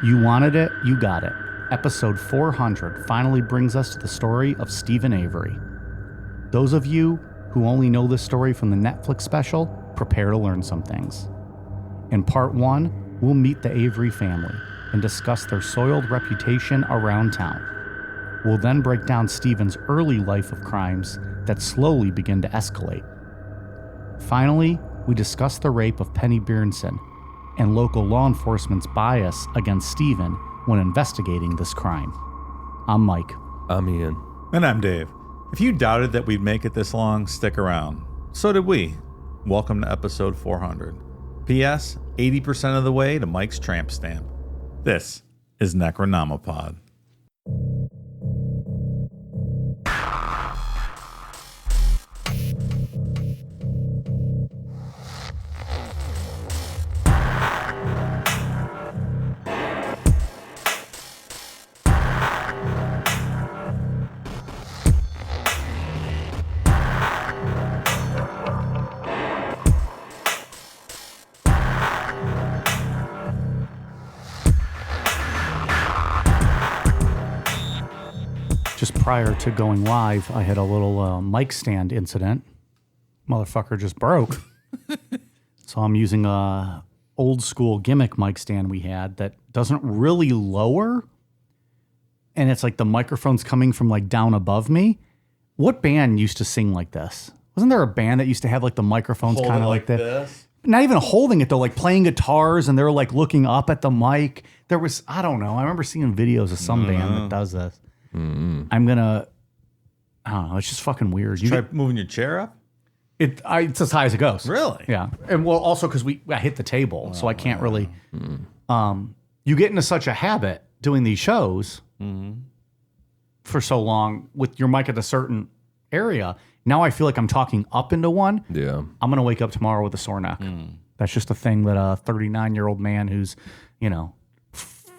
You wanted it, you got it. Episode 400 finally brings us to the story of Steven Avery. Those of you who only know this story from the Netflix special, prepare to learn some things. In part 1, we'll meet the Avery family and discuss their soiled reputation around town. We'll then break down Steven's early life of crimes that slowly begin to escalate. Finally, we discuss the rape of Penny Beertsen and local law enforcement's bias against Steven when investigating this crime. I'm Mike. I'm Ian. And I'm Dave. If you doubted that we'd make it this long, stick around. So did we. Welcome to episode 400. P.S. 80% of the way to Mike's tramp stamp. This is Necronomipod. Just prior to going live, I had a little mic stand incident. Motherfucker just broke. So I'm using a old school gimmick mic stand we had that doesn't really lower. And it's like the microphone's coming from like down above me. What band used to sing like this? Wasn't there a band that used to have like the microphones kind of like this? Not even holding it though, like playing guitars and they're like looking up at the mic. There was, I don't know. I remember seeing videos of some band that does this. Mm-hmm. I don't know. It's just fucking weird. Try moving your chair up? It's as high as it goes. Really? Yeah. And well, also because I hit the table, so I can't really. You get into such a habit doing these shows for so long with your mic at a certain area. Now I feel like I'm talking up into one. Yeah. I'm going to wake up tomorrow with a sore neck. That's just a thing that a 39-year-old man who's,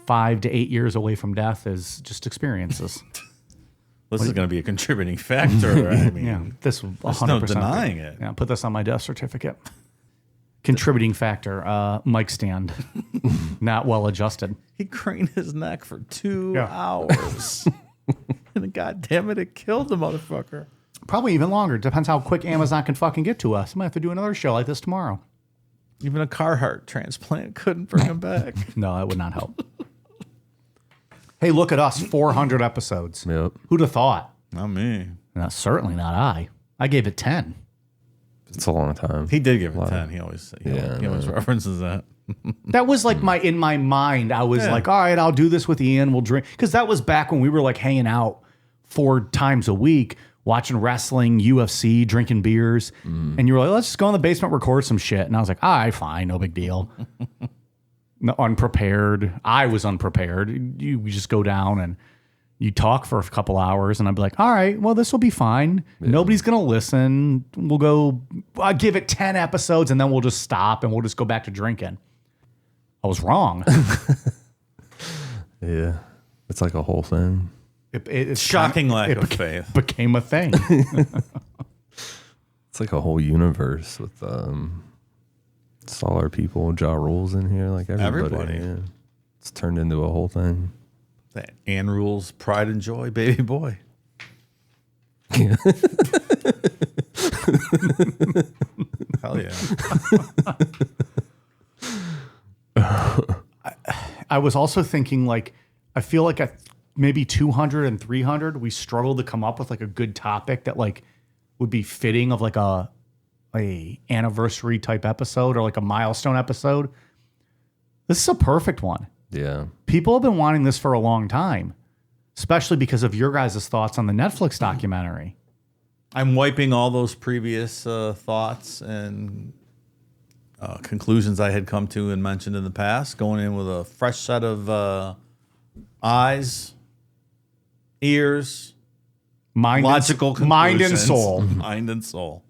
5 to 8 years away from death is just experiences. This is going to be a contributing factor. I mean, Yeah, this 100%. there's no denying it. Yeah, put this on my death certificate. Contributing factor, mic stand, not well adjusted. He craned his neck for 2 hours. And God damn it killed the motherfucker. Probably even longer. Depends how quick Amazon can fucking get to us. I might have to do another show like this tomorrow. Even a Carhartt transplant couldn't bring him back. No, that would not help. Hey, look at us, 400 episodes. Yep. Who'd have thought? Not me. No, certainly not I. I gave it 10. It's a long time. He did give it 10. He always references that. That was like in my mind, I was like, all right, I'll do this with Ian. We'll drink. Because that was back when we were like hanging out 4 times a week, watching wrestling, UFC, drinking beers. And you were like, let's just go in the basement, record some shit. And I was like, all right, fine, no big deal. No, unprepared. I was unprepared. You just go down and you talk for a couple hours and I'd be like, all right, well, this will be fine. Yeah. Nobody's going to listen. I'll give it 10 episodes and then we'll just stop and we'll just go back to drinking. I was wrong. Yeah. It's like a whole thing. It's shocking lack of faith. Became a thing. It's like a whole universe with Solar people, Ja Rule's in here, like everybody. Yeah. It's turned into a whole thing. That Ann Rule's pride and joy, baby boy. Yeah. Hell yeah. I was also thinking, like, I feel like at maybe 200 and 300, we struggled to come up with like a good topic that like would be fitting of like a anniversary type episode or like a milestone episode. This is a perfect one. Yeah. People have been wanting this for a long time, especially because of your guys' thoughts on the Netflix documentary. I'm wiping all those previous thoughts and conclusions I had come to and mentioned in the past, going in with a fresh set of eyes, ears, logical conclusions. Mind and soul. Mind and soul.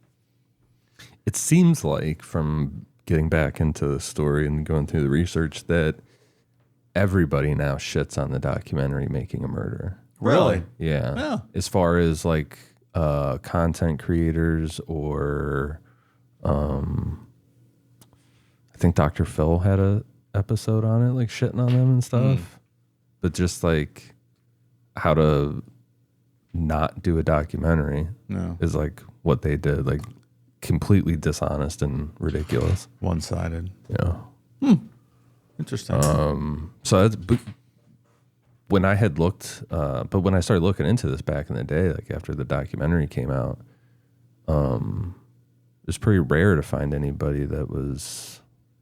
It seems like, from getting back into the story and going through the research, that everybody now shits on the documentary Making a Murder. Really? Yeah. As far as like content creators or I think Dr. Phil had a episode on it, like shitting on them and stuff. But just like how to not do a documentary is like what they did, like completely dishonest and ridiculous. One-sided. Yeah. Interesting. So that's, when I had looked, but when I started looking into this back in the day, like after the documentary came out, it was pretty rare to find anybody that was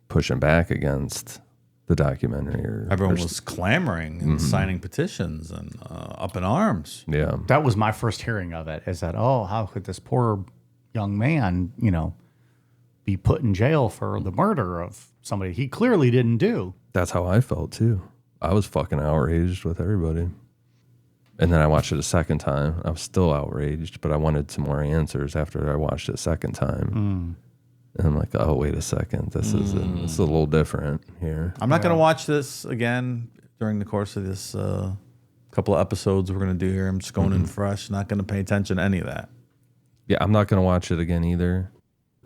pushing back against the documentary. Everyone was clamoring and signing petitions and up in arms. Yeah. That was my first hearing of it, is that, oh, how could this poor young man, be put in jail for the murder of somebody he clearly didn't do. That's how I felt too. I was fucking outraged with everybody. And then I watched it a second time. I was still outraged, but I wanted some more answers after I watched it a second time. And I'm like, oh, wait a second. This is a little different here. I'm not going to watch this again during the course of this couple of episodes we're going to do here. I'm just going in fresh, not going to pay attention to any of that. Yeah, I'm not going to watch it again either.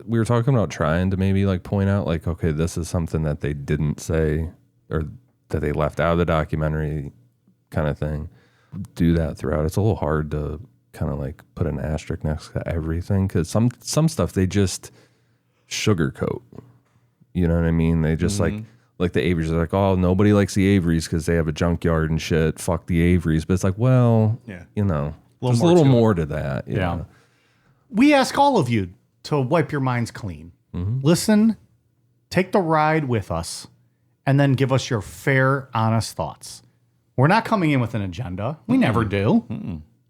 We were talking about trying to maybe like point out like, okay, this is something that they didn't say or that they left out of the documentary kind of thing. Do that throughout. It's a little hard to kind of like put an asterisk next to everything because some stuff they just sugarcoat. You know what I mean? They just like the Averys are like, oh, nobody likes the Averys because they have a junkyard and shit. Fuck the Averys. But it's like, well, there's a little more to that. Yeah. We ask all of you to wipe your minds clean. Listen, take the ride with us, and then give us your fair, honest thoughts. We're not coming in with an agenda. We never do.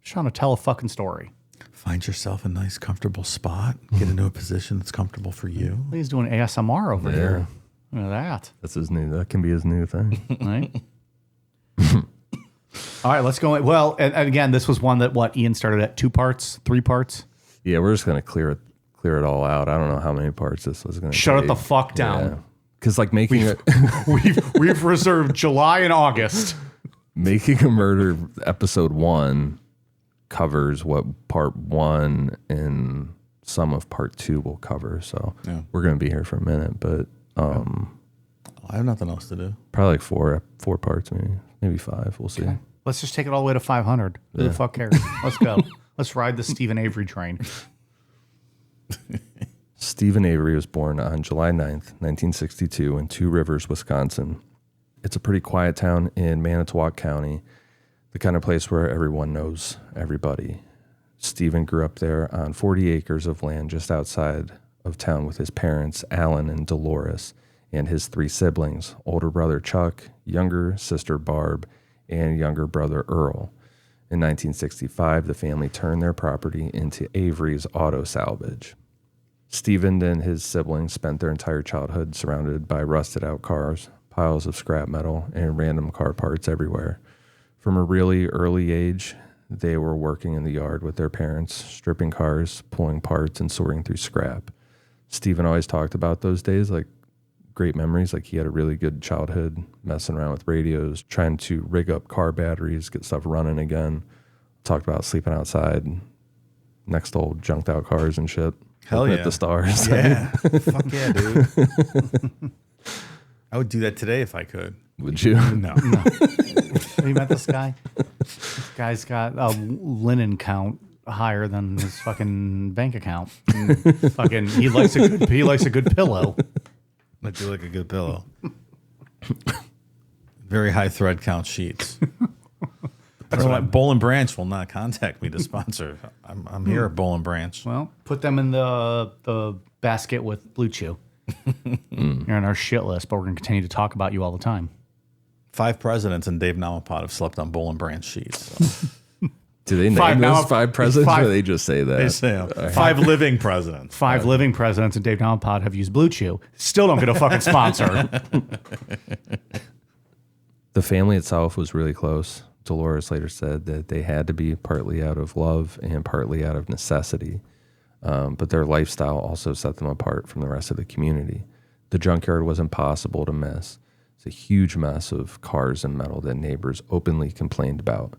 Just trying to tell a fucking story. Find yourself a nice, comfortable spot. Get into a position that's comfortable for you. He's doing ASMR over here. Look at that. That's his new. That can be his new thing. Right? All right, let's go. Well, and again, this was one that Ian started at 2 parts, 3 parts. Yeah, we're just gonna clear it all out. I don't know how many parts this was gonna. Shut take. it the fuck down. Because like making it, we've reserved July and August. Making a Murder episode 1 covers what part 1 and some of part 2 will cover. So we're gonna be here for a minute, but I have nothing else to do. probably like 4 parts, maybe 5. We'll see. Okay. Let's just take it all the way to 500. Who the fuck cares? Let's go. Let's ride the Steven Avery train. Steven Avery was born on July 9th, 1962 in Two Rivers, Wisconsin. It's a pretty quiet town in Manitowoc County, the kind of place where everyone knows everybody. Steven grew up there on 40 acres of land just outside of town with his parents, Alan and Dolores, and his 3 siblings, older brother Chuck, younger sister Barb, and younger brother Earl. In 1965, the family turned their property into Avery's Auto Salvage. Steven and his siblings spent their entire childhood surrounded by rusted-out cars, piles of scrap metal, and random car parts everywhere. From a really early age, they were working in the yard with their parents, stripping cars, pulling parts, and sorting through scrap. Steven always talked about those days like great memories. Like he had a really good childhood messing around with radios, trying to rig up car batteries, get stuff running again. Talked about sleeping outside next to old junked out cars and shit. Hell looking yeah. at the stars. Yeah. Fuck yeah, dude. I would do that today if I could. Would you? No. Have you met this guy? This guy's got a linen count higher than his fucking bank account. And he likes a good pillow. I do like a good pillow. Very high thread count sheets. That's why Boll and Branch will not contact me to sponsor. I'm here at Boll and Branch. Well, put them in the basket with Blue Chew. You're on our shit list, but we're going to continue to talk about you all the time. 5 presidents and Dave Naumapod have slept on Boll and Branch sheets. So. Do they name those 5 presidents or they just say that? They say 5 living presidents. 5 living presidents and Dave Naumapod have used Blue Chew. Still don't get a fucking sponsor. The family itself was really close. Dolores later said that they had to be partly out of love and partly out of necessity. But their lifestyle also set them apart from the rest of the community. The junkyard was impossible to miss. It's a huge mess of cars and metal that neighbors openly complained about.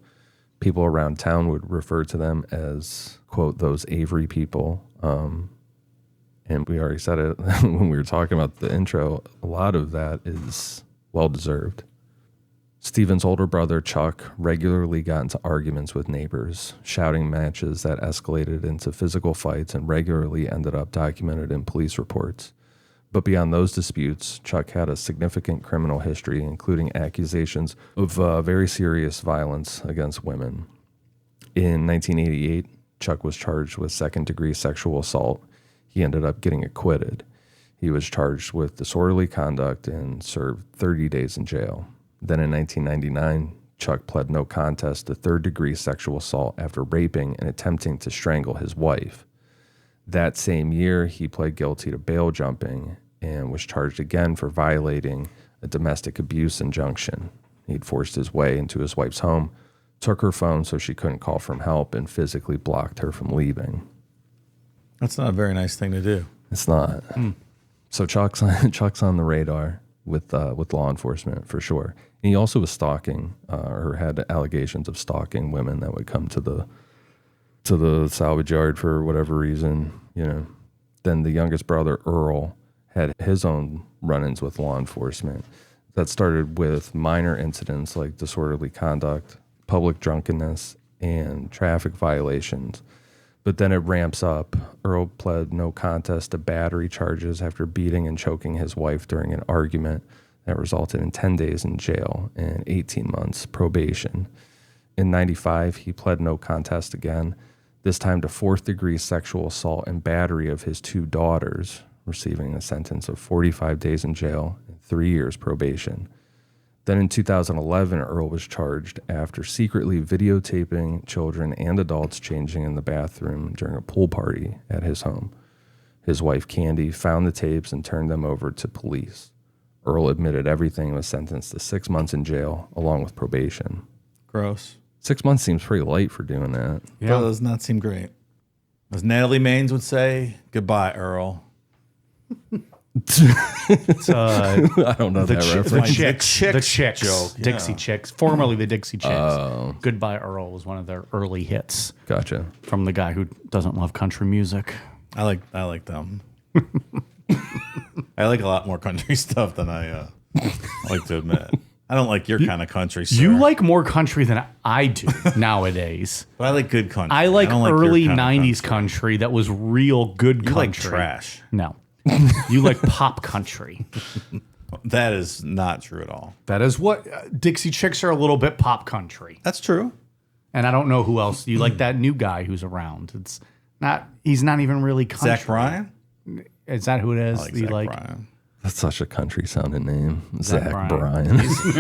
People around town would refer to them as, quote, those Avery people. And we already said it when we were talking about the intro. A lot of that is well deserved. Steven's older brother, Chuck, regularly got into arguments with neighbors, shouting matches that escalated into physical fights and regularly ended up documented in police reports. But beyond those disputes, Chuck had a significant criminal history, including accusations of very serious violence against women. In 1988, Chuck was charged with second-degree sexual assault. He ended up getting acquitted. He was charged with disorderly conduct and served 30 days in jail. Then in 1999, Chuck pled no contest to third-degree sexual assault after raping and attempting to strangle his wife. That same year, he pled guilty to bail jumping and was charged again for violating a domestic abuse injunction. He'd forced his way into his wife's home, took her phone so she couldn't call for help, and physically blocked her from leaving. That's not a very nice thing to do. It's not. So Chuck's on the radar with law enforcement for sure. And he also was stalking, or had allegations of stalking women that would come to the salvage yard for whatever reason. Then the youngest brother, Earl, had his own run-ins with law enforcement that started with minor incidents like disorderly conduct, public drunkenness, and traffic violations. But then it ramps up. Earl pled no contest to battery charges after beating and choking his wife during an argument that resulted in 10 days in jail and 18 months probation. In 95, he pled no contest again, this time to fourth-degree sexual assault and battery of his two daughters, receiving a sentence of 45 days in jail and 3 years probation. Then in 2011, Earl was charged after secretly videotaping children and adults changing in the bathroom during a pool party at his home. His wife, Candy, found the tapes and turned them over to police. Earl admitted everything and was sentenced to 6 months in jail, along with probation. Gross. 6 months seems pretty light for doing that. Yeah. That does not seem great. As Natalie Maines would say, goodbye, Earl. I don't know that reference. The Chicks joke. Dixie Yeah. Chicks, formerly the Dixie Chicks. Goodbye Earl was one of their early hits Gotcha. from the guy who doesn't love country music. I like them. I like a lot more country stuff than I like to admit. I don't like your kind of country, sir. You like more country than I do nowadays. But I like good country. I like don't your early kind of 90s country that was real good country. You like trash. No. You like pop country. That is not true at all. That is what Dixie Chicks are, a little bit pop country. That's true. And I don't know who else. You like that new guy who's around. He's not even really country. Zach Bryan? Is that who it is? I like Zach Bryan. That's such a country sounding name. Zach Zach Bryan. Bryan.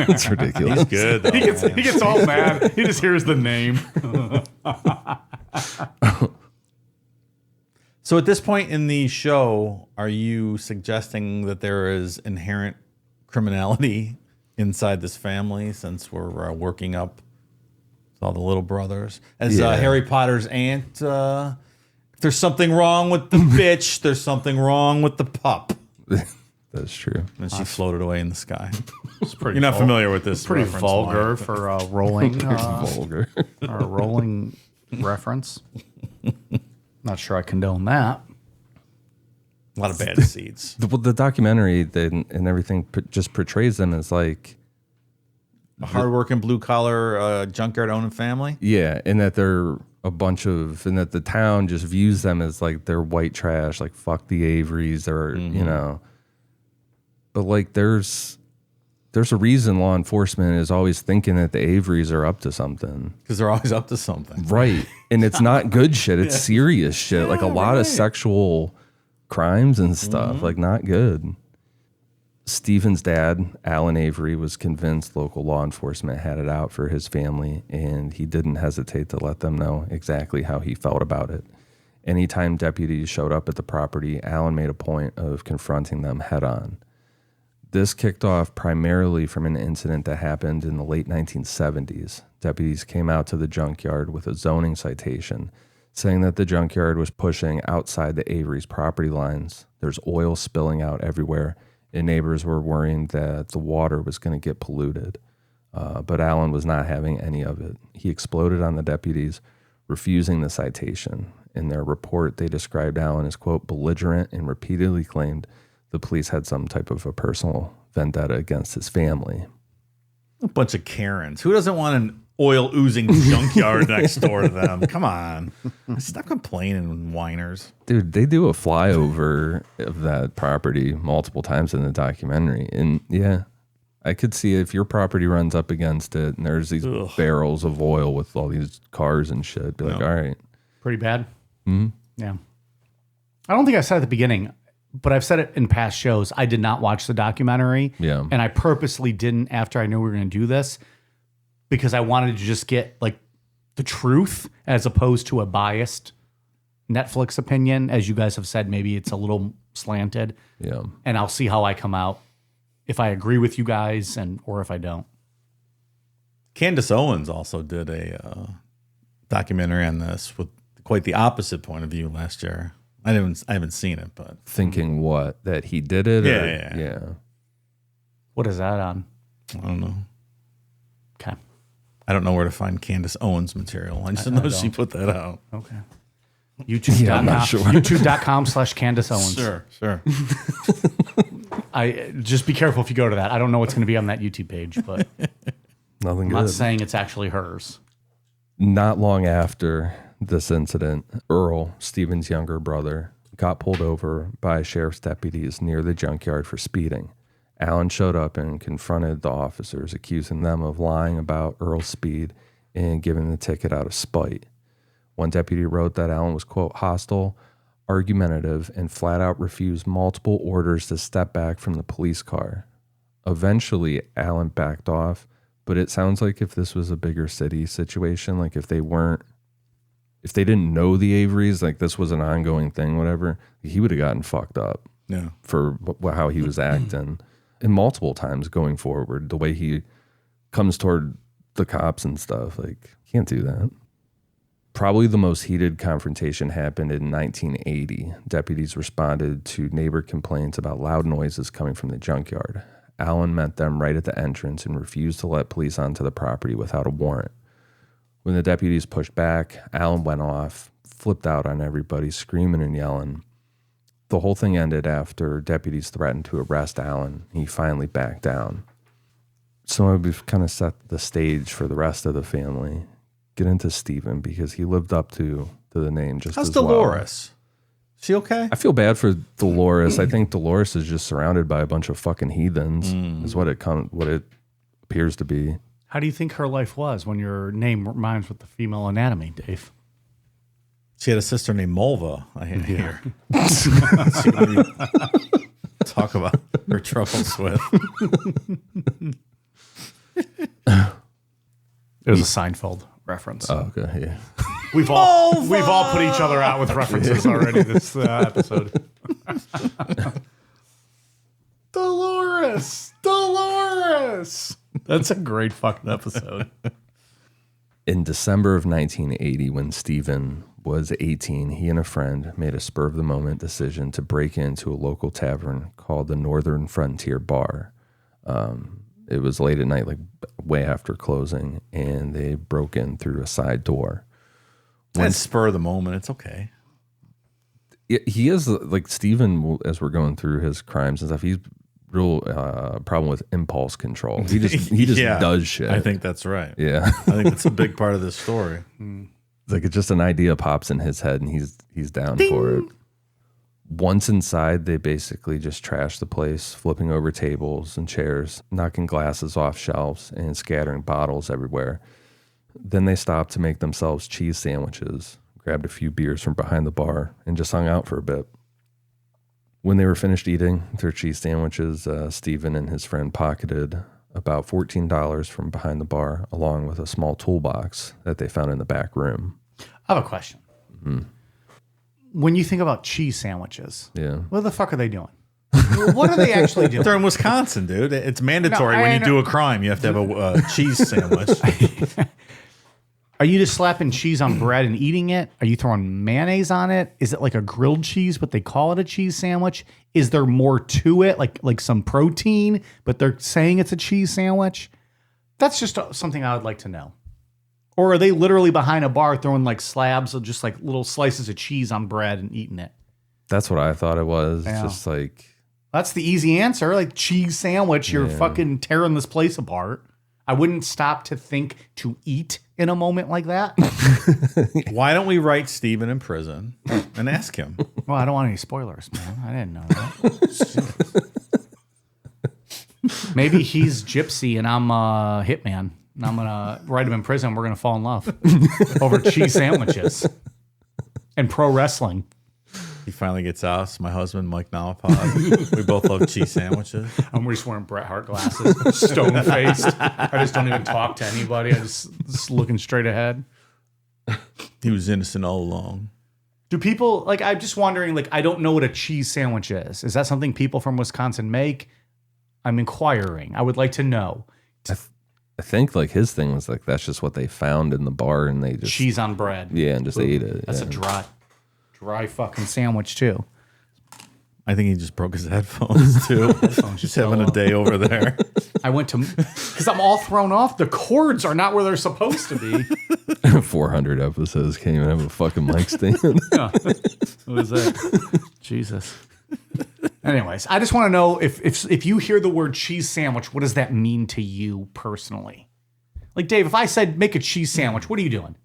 It's ridiculous. He's good, though. He gets all mad. He just hears the name. So at this point in the show, are you suggesting that there is inherent criminality inside this family since we're working up all the little brothers? As Harry Potter's aunt, if there's something wrong with the bitch, there's something wrong with the pup. That's true. And she floated away in the sky. Pretty You're not familiar with this. pretty reference, vulgar Mike. for a rolling Vulgar. or a rolling reference. Not sure I condone that. A lot of bad seeds. The documentary and everything just portrays them as like A hardworking blue collar junkyard owning family. yeah, and that they're and that the town just views them as like they're white trash, like fuck the Averys, or But like there's a reason law enforcement is always thinking that the Averys are up to something. Because they're always up to something. Right. And it's not good shit. It's serious shit. Like a lot of sexual crimes and stuff. Like not good. Steven's dad, Alan Avery, was convinced local law enforcement had it out for his family, and he didn't hesitate to let them know exactly how he felt about it. Anytime deputies showed up at the property, Alan made a point of confronting them head on. This kicked off primarily from an incident that happened in the late 1970s. Deputies came out to the junkyard with a zoning citation, saying that the junkyard was pushing outside the Avery's property lines. There's oil spilling out everywhere, and neighbors were worrying that the water was going to get polluted. But Alan was not having any of it. He exploded on the deputies, refusing the citation. In their report, they described Alan as, quote, belligerent, and repeatedly claimed the police had some type of a personal vendetta against his family. A bunch of Karens. Who doesn't want an oil oozing junkyard next door to them? Come on. Stop complaining, whiners. Dude, they do a flyover of that property multiple times in the documentary. And yeah, I could see if your property runs up against it and there's these barrels of oil with all these cars and shit. Be like, all right. Pretty bad. Mm-hmm. Yeah. I don't think I said at the beginning, but I've said it in past shows. I did not watch the documentary. Yeah. And I purposely didn't after I knew we were going to do this because I wanted to just get like the truth as opposed to a biased Netflix opinion. As you guys have said, maybe it's a little slanted. Yeah. And I'll see how I come out, if I agree with you guys or if I don't. Candace Owens also did a documentary on this with quite the opposite point of view last year. I haven't seen it, but Thinking what? That he did it? Yeah. What is that on? I don't know. Okay. I don't know where to find Candace Owens material. I just know she put that out. Okay. YouTube.com, I'm not sure. YouTube.com/Candace Owens. Sure. I just be careful if you go to that. I don't know what's going to be on that YouTube page, but Nothing I'm good. not saying it's actually hers. Not long after this incident, Earl, Steven's younger brother, got pulled over by sheriff's deputies near the junkyard for speeding. Alan showed up and confronted the officers, accusing them of lying about Earl's speed and giving the ticket out of spite. One deputy wrote that Alan was, quote, hostile, argumentative, and flat out refused multiple orders to step back from the police car. Eventually, Alan backed off, but it sounds like if this was a bigger city situation, like if they didn't know the Averys, like this was an ongoing thing, whatever, he would have gotten fucked up for how he was acting. And multiple times going forward, the way he comes toward the cops and stuff, like, can't do that. Probably the most heated confrontation happened in 1980. Deputies responded to neighbor complaints about loud noises coming from the junkyard. Alan met them right at the entrance and refused to let police onto the property without a warrant. When the deputies pushed back, Alan went off, flipped out on everybody, screaming and yelling. The whole thing ended after deputies threatened to arrest Alan. He finally backed down. So we've kind of set the stage for the rest of the family. Get into Steven because he lived up to the name just How's as well. Dolores? She okay? I feel bad for Dolores. I think Dolores is just surrounded by a bunch of fucking heathens. Is what it appears to be. How do you think her life was when your name rhymes with the female anatomy, Dave? She had a sister named Mulva. I hear. Talk about her troubles with. It was a Seinfeld reference. Oh, okay, yeah. We've all put each other out with references already this episode. Dolores. That's a great fucking episode. In December of 1980, when Steven was 18, he and a friend made a spur-of-the-moment decision to break into a local tavern called the Northern Frontier Bar. It was late at night, like way after closing, and they broke in through a side door. That's spur of the moment. It's okay. He is like Steven, as we're going through his crimes and stuff, he's real problem with impulse control. He just does shit. I think that's right. Yeah. I think that's a big part of this story. It's like it's just an idea pops in his head and he's down for it. Once inside, they basically just trash the place, flipping over tables and chairs, knocking glasses off shelves, and scattering bottles everywhere. Then they stopped to make themselves cheese sandwiches, grabbed a few beers from behind the bar, and just hung out for a bit. When they were finished eating their cheese sandwiches, Steven and his friend pocketed about $14 from behind the bar, along with a small toolbox that they found in the back room. I have a question. Mm-hmm. When you think about cheese sandwiches, what the fuck are they doing? What are they actually doing? They're in Wisconsin, dude. It's mandatory when you do a crime. You have to have a cheese sandwich. Are you just slapping cheese on bread and eating it? Are you throwing mayonnaise on it? Is it like a grilled cheese, but they call it a cheese sandwich? Is there more to it, like some protein, but they're saying it's a cheese sandwich? That's just something I would like to know. Or are they literally behind a bar throwing like slabs of just like little slices of cheese on bread and eating it? That's what I thought it was. Yeah. Just like That's the easy answer. Like cheese sandwich, you're fucking tearing this place apart. I wouldn't stop to think to eat in a moment like that. Why don't we write Steven in prison and ask him? Well, I don't want any spoilers, man. I didn't know that. Maybe he's Gypsy and I'm Hitman. And I'm going to write him in prison. We're going to fall in love over cheese sandwiches and pro wrestling. He finally gets out. It's my husband, Mike Nalapod. We both love cheese sandwiches. I'm just wearing Bret Hart glasses, stone faced. I just don't even talk to anybody. I just looking straight ahead. He was innocent all along. Do people, like, I'm just wondering, like, I don't know what a cheese sandwich is. Is that something people from Wisconsin make? I'm inquiring. I would like to know. I think like his thing was like that's just what they found in the bar and they just Cheese on bread. Yeah, and just ate it. That's a dry fucking sandwich too. I think he just broke his headphones too. Just having a day over there. I went to, because I'm all thrown off. The cords are not where they're supposed to be. 400 episodes, can't even have a fucking mic stand. Yeah. What was that? Jesus. Anyways, I just want to know if you hear the word cheese sandwich, what does that mean to you personally? Like, Dave, if I said make a cheese sandwich, what are you doing?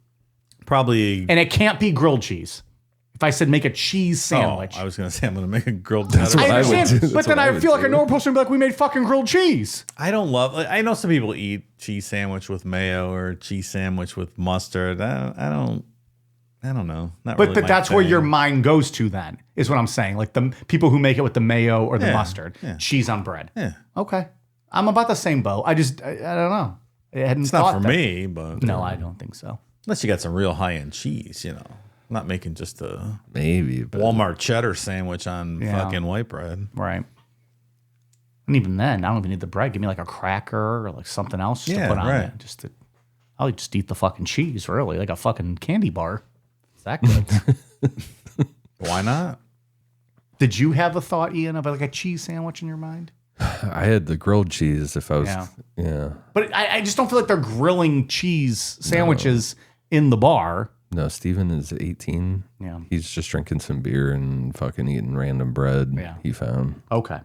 Probably. And it can't be grilled cheese. If I said make a cheese sandwich. I was going to say I'm going to make a grilled That's cheddar. what I I would understand, do. but then I feel like a normal person would be like, we made fucking grilled cheese. I don't love. I know some people eat cheese sandwich with mayo or cheese sandwich with mustard. I don't know. Not But really my that's where thing. your mind goes to then, is what I'm saying. Like the people who make it with the mayo or the Yeah, mustard, yeah. cheese on bread. Yeah, Okay. I'm about the same boat. I don't know. I hadn't it's not thought for that. me, but No, I don't think so. unless you got some real high end cheese, you know. I'm not making just a Maybe, but Walmart cheddar sandwich on Yeah. fucking white bread. Right. And even then, I don't even need the bread. Give me like a cracker or like something else just Yeah, to put on right. it. I'll just eat the fucking cheese, really, like a fucking candy bar. Is that good? Why not? Did you have a thought, Ian, about like a cheese sandwich in your mind? I had the grilled cheese if I was yeah. But I just don't feel like they're grilling cheese sandwiches in the bar. No, Steven is 18. Yeah. He's just drinking some beer and fucking eating random bread he found. Okay.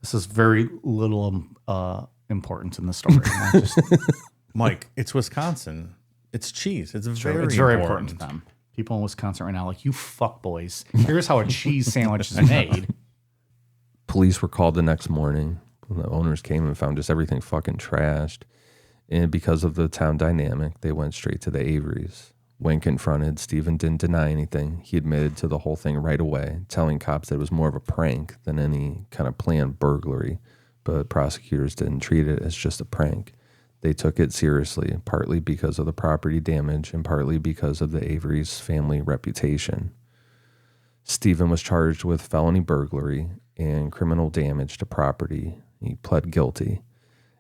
This is very little importance in the story. Not just, Mike, it's Wisconsin. It's cheese. It's very important to them. People in Wisconsin right now, like, you fuck boys. Here's how a cheese sandwich is made. Police were called the next morning. The owners came and found just everything fucking trashed. And because of the town dynamic, they went straight to the Averys. When confronted, Steven didn't deny anything. He admitted to the whole thing right away, telling cops that it was more of a prank than any kind of planned burglary. But prosecutors didn't treat it as just a prank. They took it seriously, partly because of the property damage and partly because of the Avery's family reputation. Steven was charged with felony burglary and criminal damage to property. He pled guilty.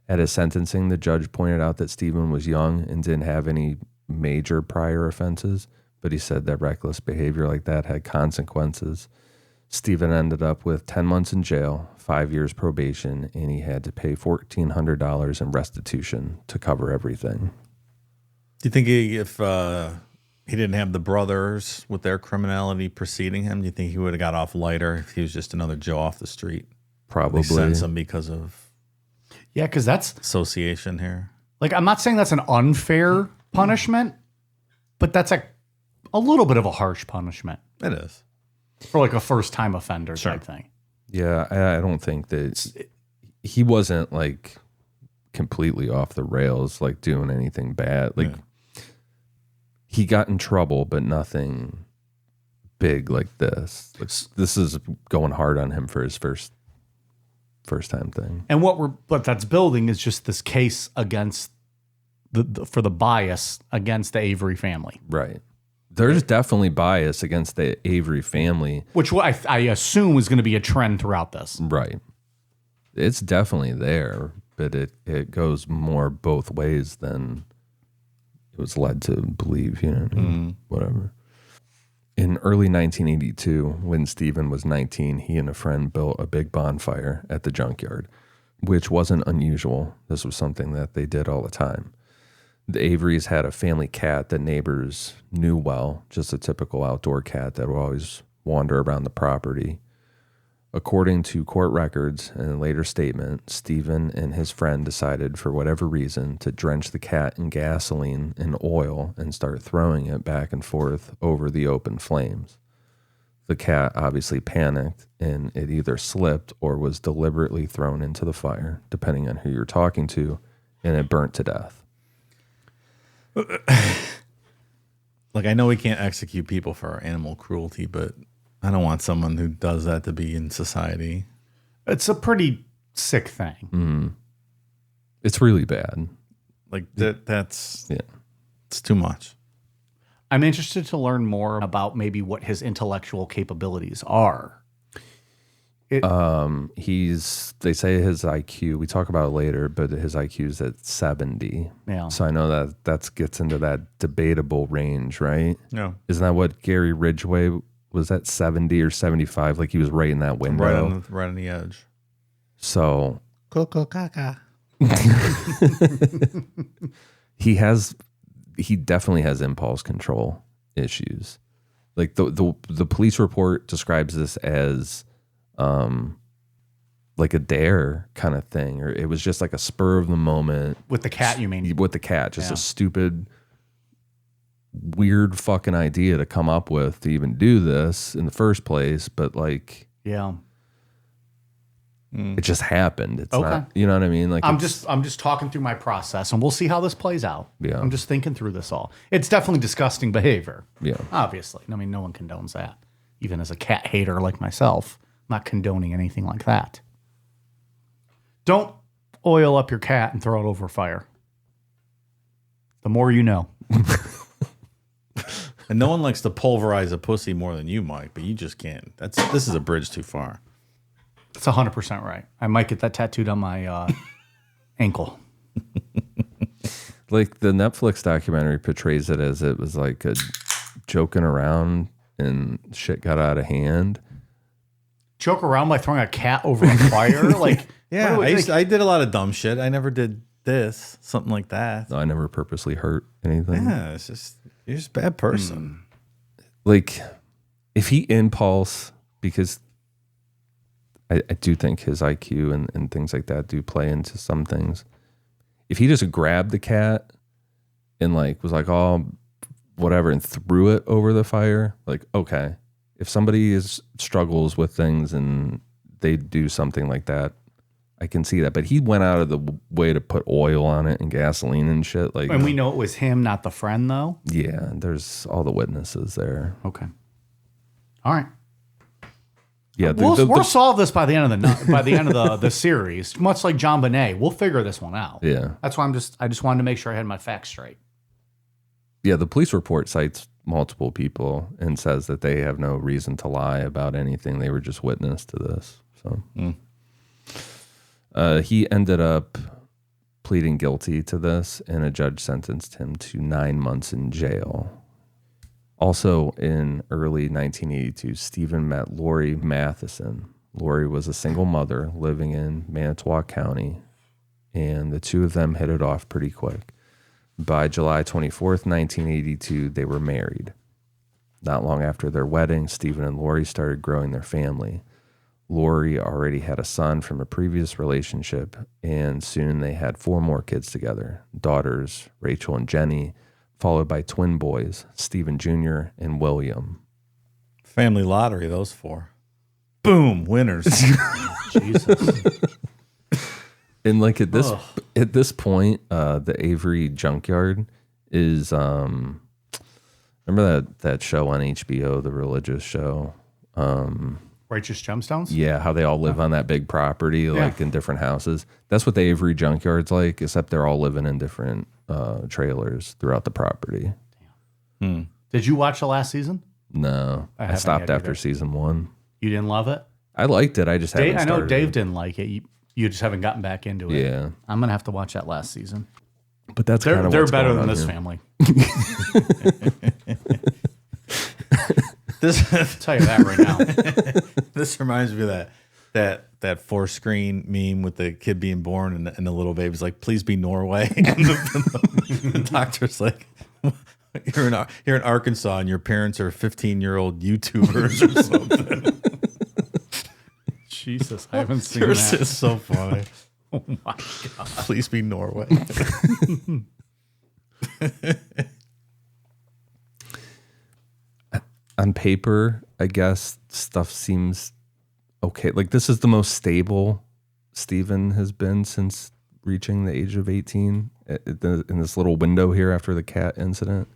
At his sentencing, the judge pointed out that Steven was young and didn't have any major prior offenses, but he said that reckless behavior like that had consequences. Steven ended up with 10 months in jail, 5 years probation, and he had to pay $1,400 in restitution to cover everything. Do you think if he didn't have the brothers with their criminality preceding him, do you think he would have got off lighter if he was just another Joe off the street? Probably. They sentence him because of Yeah, because that's, association here. like, I'm not saying that's an unfair punishment, but that's a little bit of a harsh punishment It is. for like a first-time offender type thing. Yeah, I don't think that he wasn't like completely off the rails, like doing anything bad. Like he got in trouble, but nothing big like this. Like, this is going hard on him for his first time thing. And what that's building is just this case against for the bias against the Avery family, Right. There's definitely bias against the Avery family. which I assume is going to be a trend throughout this. Right. It's definitely there, but it goes more both ways than it was led to believe, you know what I mean? Whatever. In early 1982, when Steven was 19, he and a friend built a big bonfire at the junkyard, which wasn't unusual. This was something that they did all the time. The Averys had a family cat that neighbors knew well, just a typical outdoor cat that would always wander around the property. According to court records and a later statement, Steven and his friend decided, for whatever reason, to drench the cat in gasoline and oil and start throwing it back and forth over the open flames. The cat obviously panicked, and it either slipped or was deliberately thrown into the fire, depending on who you're talking to, and it burnt to death. Like, I know we can't execute people for animal cruelty, but I don't want someone who does that to be in society. It's a pretty sick thing. It's really bad. Like, that's Yeah. it's too much. I'm interested to learn more about maybe what his intellectual capabilities are. They say his IQ, we talk about it later, but his IQ is at 70. Yeah. So I know that gets into that debatable range, right? Yeah. Isn't that what Gary Ridgway was at 70 or 75? Like he was right in that window. Right on the edge. So Coco caca. he definitely has impulse control issues. Like the police report describes this as like a dare kind of thing, or it was just like a spur of the moment. With the cat, you mean? With the cat, just a stupid, weird fucking idea to come up with to even do this in the first place. But like, Yeah. it just happened. It's Okay. not, you know what I mean? Like I'm just talking through my process, and we'll see how this plays out. Yeah. I'm just thinking through this all. It's definitely disgusting behavior. Yeah. Obviously. I mean, no one condones that. Even as a cat hater like myself, I'm not condoning anything like that. Don't oil up your cat and throw it over fire. The more you know. And no one likes to pulverize a pussy more than you, Mike, but you just can't. This is a bridge too far. That's 100% right. I might get that tattooed on my ankle. Like the Netflix documentary portrays it as it was like a joking around and shit got out of hand. Joke around by throwing a cat over a fire? Like, Yeah, what do we- I did a lot of dumb shit. I never did something like that. No, I never purposely hurt anything. Yeah, it's just you're just a bad person. Like if he impulse, because I do think his IQ and things like that do play into some things. If he just grabbed the cat and like was like, oh, whatever, and threw it over the fire, like, okay. If somebody struggles with things and they do something like that, I can see that. But he went out of the way to put oil on it and gasoline and shit. Like, And we know it was him, not the friend, though? yeah, there's all the witnesses there. Okay. All right. Yeah, We'll solve this by the end of the series, much like John Bonet. We'll figure this one out. yeah. That's why I just wanted to make sure I had my facts straight. Yeah, the police report cites multiple people and says that they have no reason to lie about anything. They were just witness to this. So he ended up pleading guilty to this, and a judge sentenced him to 9 months in jail. Also, in early 1982, Stephen met Lori Matheson. Lori was a single mother living in Manitowoc County, and the two of them hit it off pretty quick. By July 24th, 1982, they were married. Not long after their wedding, Stephen and Lori started growing their family. Lori already had a son from a previous relationship, and soon they had 4 more kids together, daughters, Rachel and Jenny, followed by twin boys, Stephen Jr. and William. Family lottery, those 4. Boom, winners. Jesus. And like at this point, the Avery junkyard is remember that show on HBO, the religious show? Righteous Gemstones? Yeah, how they all live on that big property, like in different houses. That's what the Avery junkyard's like, except they're all living in different trailers throughout the property. Did you watch the last season? No, I haven't stopped yet after either. season 1. You didn't love it? I liked it. I just haven't I know started Dave it. didn't like it. You just haven't gotten back into it. Yeah, I'm going to have to watch that last season. but that's kind of They're better than this family. I'll tell you that right now. This reminds me of that 4-screen meme with the kid being born and the little baby's like, please be Norway. And the doctor's like, you're in Arkansas and your parents are 15-year-old YouTubers or something. Jesus, I haven't seen Yours that. is so funny. Oh my God. Please be Norway. On paper, I guess stuff seems okay. Like, this is the most stable Steven has been since reaching the age of 18 in this little window here after the cat incident.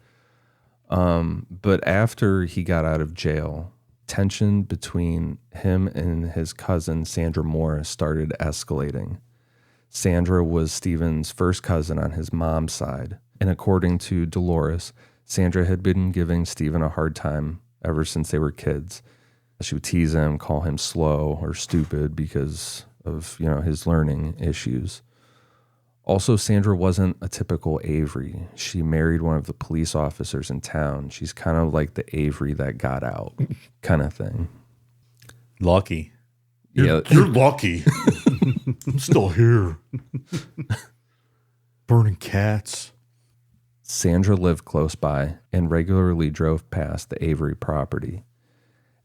But after he got out of jail, tension between him and his cousin, Sandra Morris, started escalating. Sandra was Steven's first cousin on his mom's side. And according to Dolores, Sandra had been giving Steven a hard time ever since they were kids. She would tease him, call him slow or stupid because of, his learning issues. Also, Sandra wasn't a typical Avery. She married one of the police officers in town. She's kind of like the Avery that got out kind of thing. Lucky. You're lucky. I'm still here. Burning cats. Sandra lived close by and regularly drove past the Avery property.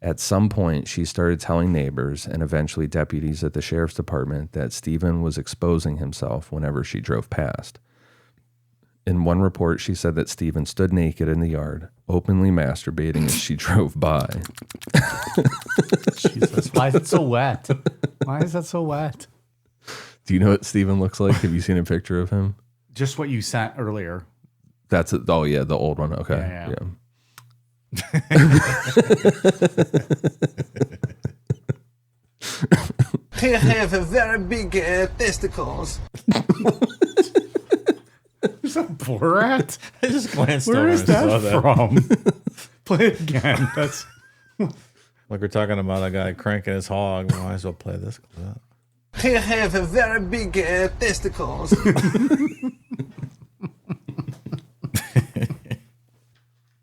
At some point, she started telling neighbors and eventually deputies at the sheriff's department that Steven was exposing himself whenever she drove past. In one report, she said that Steven stood naked in the yard, openly masturbating as she drove by. Jesus, why is it so wet? Why is that so wet? Do you know what Steven looks like? Have you seen a picture of him? Just what you sent earlier. That's it. Oh, yeah, the old one. Okay. Yeah. I have a very big testicles. Is that Borat? I just glanced Where over is and saw that from? Play it again. That's Like we're talking about a guy cranking his hog. We might as well play this clip. I have a very big testicles.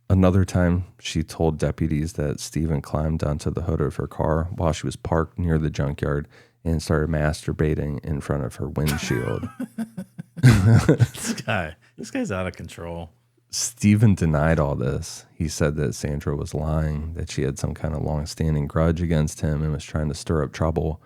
Another time, she told deputies that Steven climbed onto the hood of her car while she was parked near the junkyard and started masturbating in front of her windshield. This guy's out of control. Steven denied all this. He said that Sandra was lying, that she had some kind of long-standing grudge against him and was trying to stir up trouble.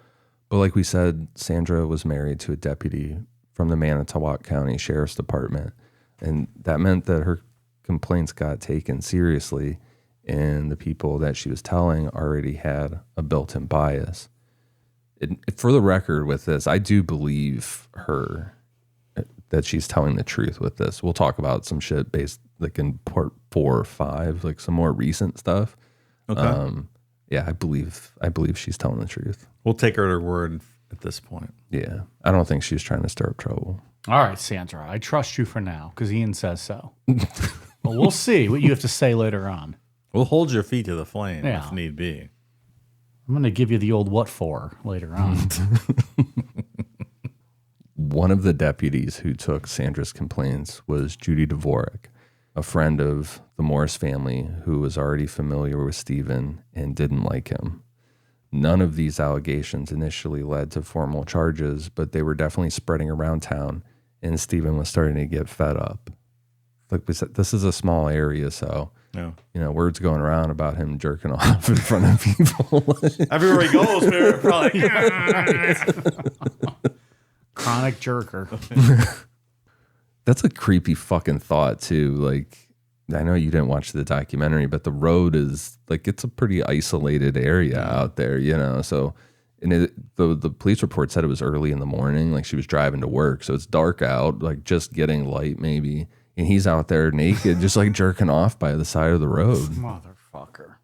But like we said, Sandra was married to a deputy from the Manitowoc County Sheriff's Department, and that meant that her complaints got taken seriously, and the people that she was telling already had a built-in bias. For the record with this, I do believe her that she's telling the truth with this. We'll talk about some shit based like in part 4 or 5, like some more recent stuff. Okay. Yeah, I believe she's telling the truth. We'll take her at her word at this point. Yeah, I don't think she's trying to stir up trouble. all right, Sandra. I trust you for now because Ian says so. Well, we'll see what you have to say later on. We'll hold your feet to the flame Yeah. if need be. I'm going to give you the old what for later on. One of the deputies who took Sandra's complaints was Judy Dvorak, a friend of the Morris family who was already familiar with Steven and didn't like him. None of these allegations initially led to formal charges, but they were definitely spreading around town, and Steven was starting to get fed up. Like we said, this is a small area, so words going around about him jerking off in front of people. Everywhere he goes, we're probably Chronic jerker. That's a creepy fucking thought too. Like, I know you didn't watch the documentary, but the road is like, it's a pretty isolated area out there, So, and the police report said it was early in the morning, like she was driving to work, so it's dark out, like just getting light maybe, and he's out there naked, just like jerking off by the side of the road. Motherfucker.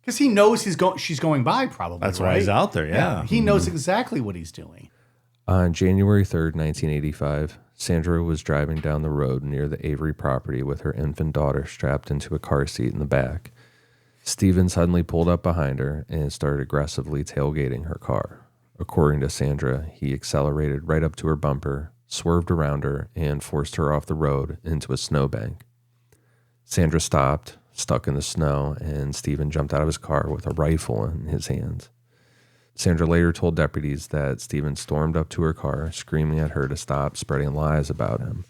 Because he knows she's going by probably. That's why right? he's out there, yeah. He knows exactly what he's doing. On January 3rd, 1985, Sandra was driving down the road near the Avery property with her infant daughter strapped into a car seat in the back. Steven suddenly pulled up behind her and started aggressively tailgating her car. According to Sandra, he accelerated right up to her bumper, swerved around her, and forced her off the road into a snowbank. Sandra stopped, stuck in the snow, and Steven jumped out of his car with a rifle in his hands. Sandra later told deputies that Steven stormed up to her car, screaming at her to stop spreading lies about him.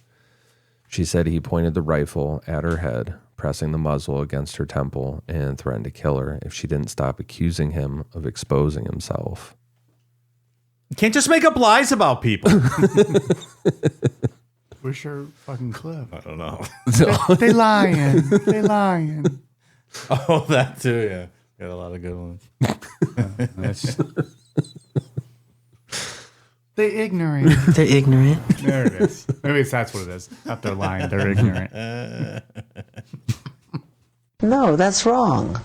She said he pointed the rifle at her head, pressing the muzzle against her temple and threatened to kill her if she didn't stop accusing him of exposing himself. You can't just make up lies about people. Where's your fucking clip? I don't know. They lying. They lying. Oh, that too, yeah. Got a lot of good ones. They ignorant. They're ignorant. There it is. Maybe that's what it is. Not they're lying. They're ignorant. No, that's wrong.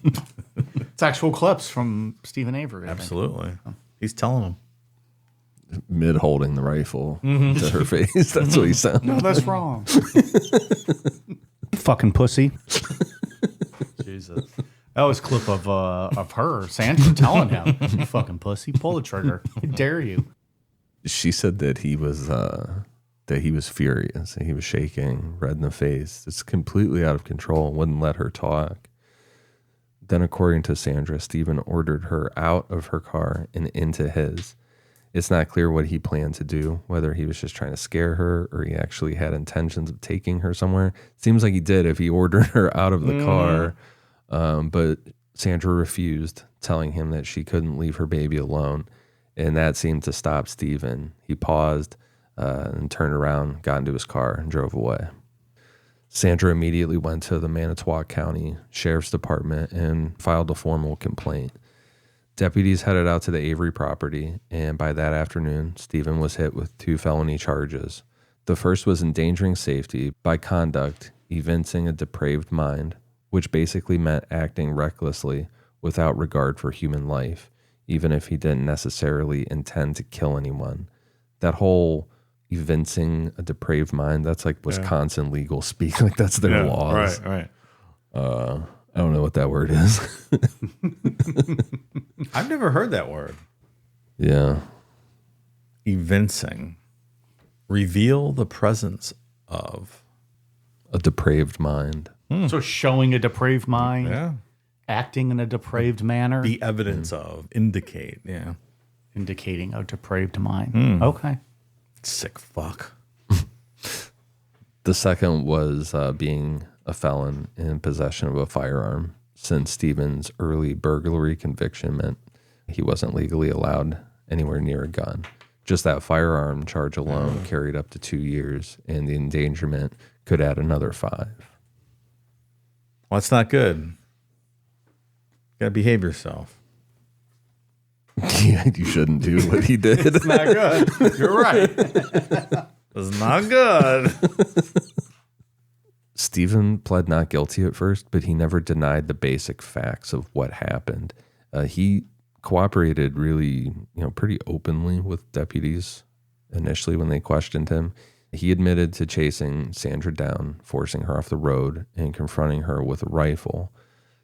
It's actual clips from Steven Avery. I think. Absolutely. He's telling them. Mid holding the rifle to her face. That's what he sounded. No, that's wrong. Fucking pussy. Jesus. That was a clip of her, Sandra, telling him, "You fucking pussy, pull the trigger. I dare you." She said that he was furious. He was shaking, red in the face. It's completely out of control. Wouldn't let her talk. Then, according to Sandra, Steven ordered her out of her car and into his. It's not clear what he planned to do, whether he was just trying to scare her or he actually had intentions of taking her somewhere. Seems like he did if he ordered her out of the car. But Sandra refused, telling him that she couldn't leave her baby alone. And that seemed to stop Steven. He paused and turned around, got into his car, and drove away. Sandra immediately went to the Manitowoc County Sheriff's Department and filed a formal complaint. Deputies headed out to the Avery property, and by that afternoon, Steven was hit with 2 felony charges. The first was endangering safety by conduct, evincing a depraved mind, which basically meant acting recklessly without regard for human life, even if he didn't necessarily intend to kill anyone. That whole evincing a depraved mind, that's like Wisconsin legal speak. Like that's their laws. Right. I don't know what that word is. I've never heard that word. Yeah. Evincing. Reveal the presence of. A depraved mind. So showing a depraved mind, Yeah. acting in a depraved manner, The evidence of. Indicate. Yeah. indicating a depraved mind. Okay. Sick fuck. The second was being a felon in possession of a firearm, since Steven's early burglary conviction meant he wasn't legally allowed anywhere near a gun. Just that firearm charge alone carried up to 2 years, and the endangerment could add another 5. Well, that's not good. You gotta behave yourself. Yeah, you shouldn't do what he did. It's not good. You're right. It's not good. Steven pled not guilty at first, but he never denied the basic facts of what happened. He cooperated really, pretty openly with deputies initially when they questioned him. He admitted to chasing Sandra down, forcing her off the road, and confronting her with a rifle.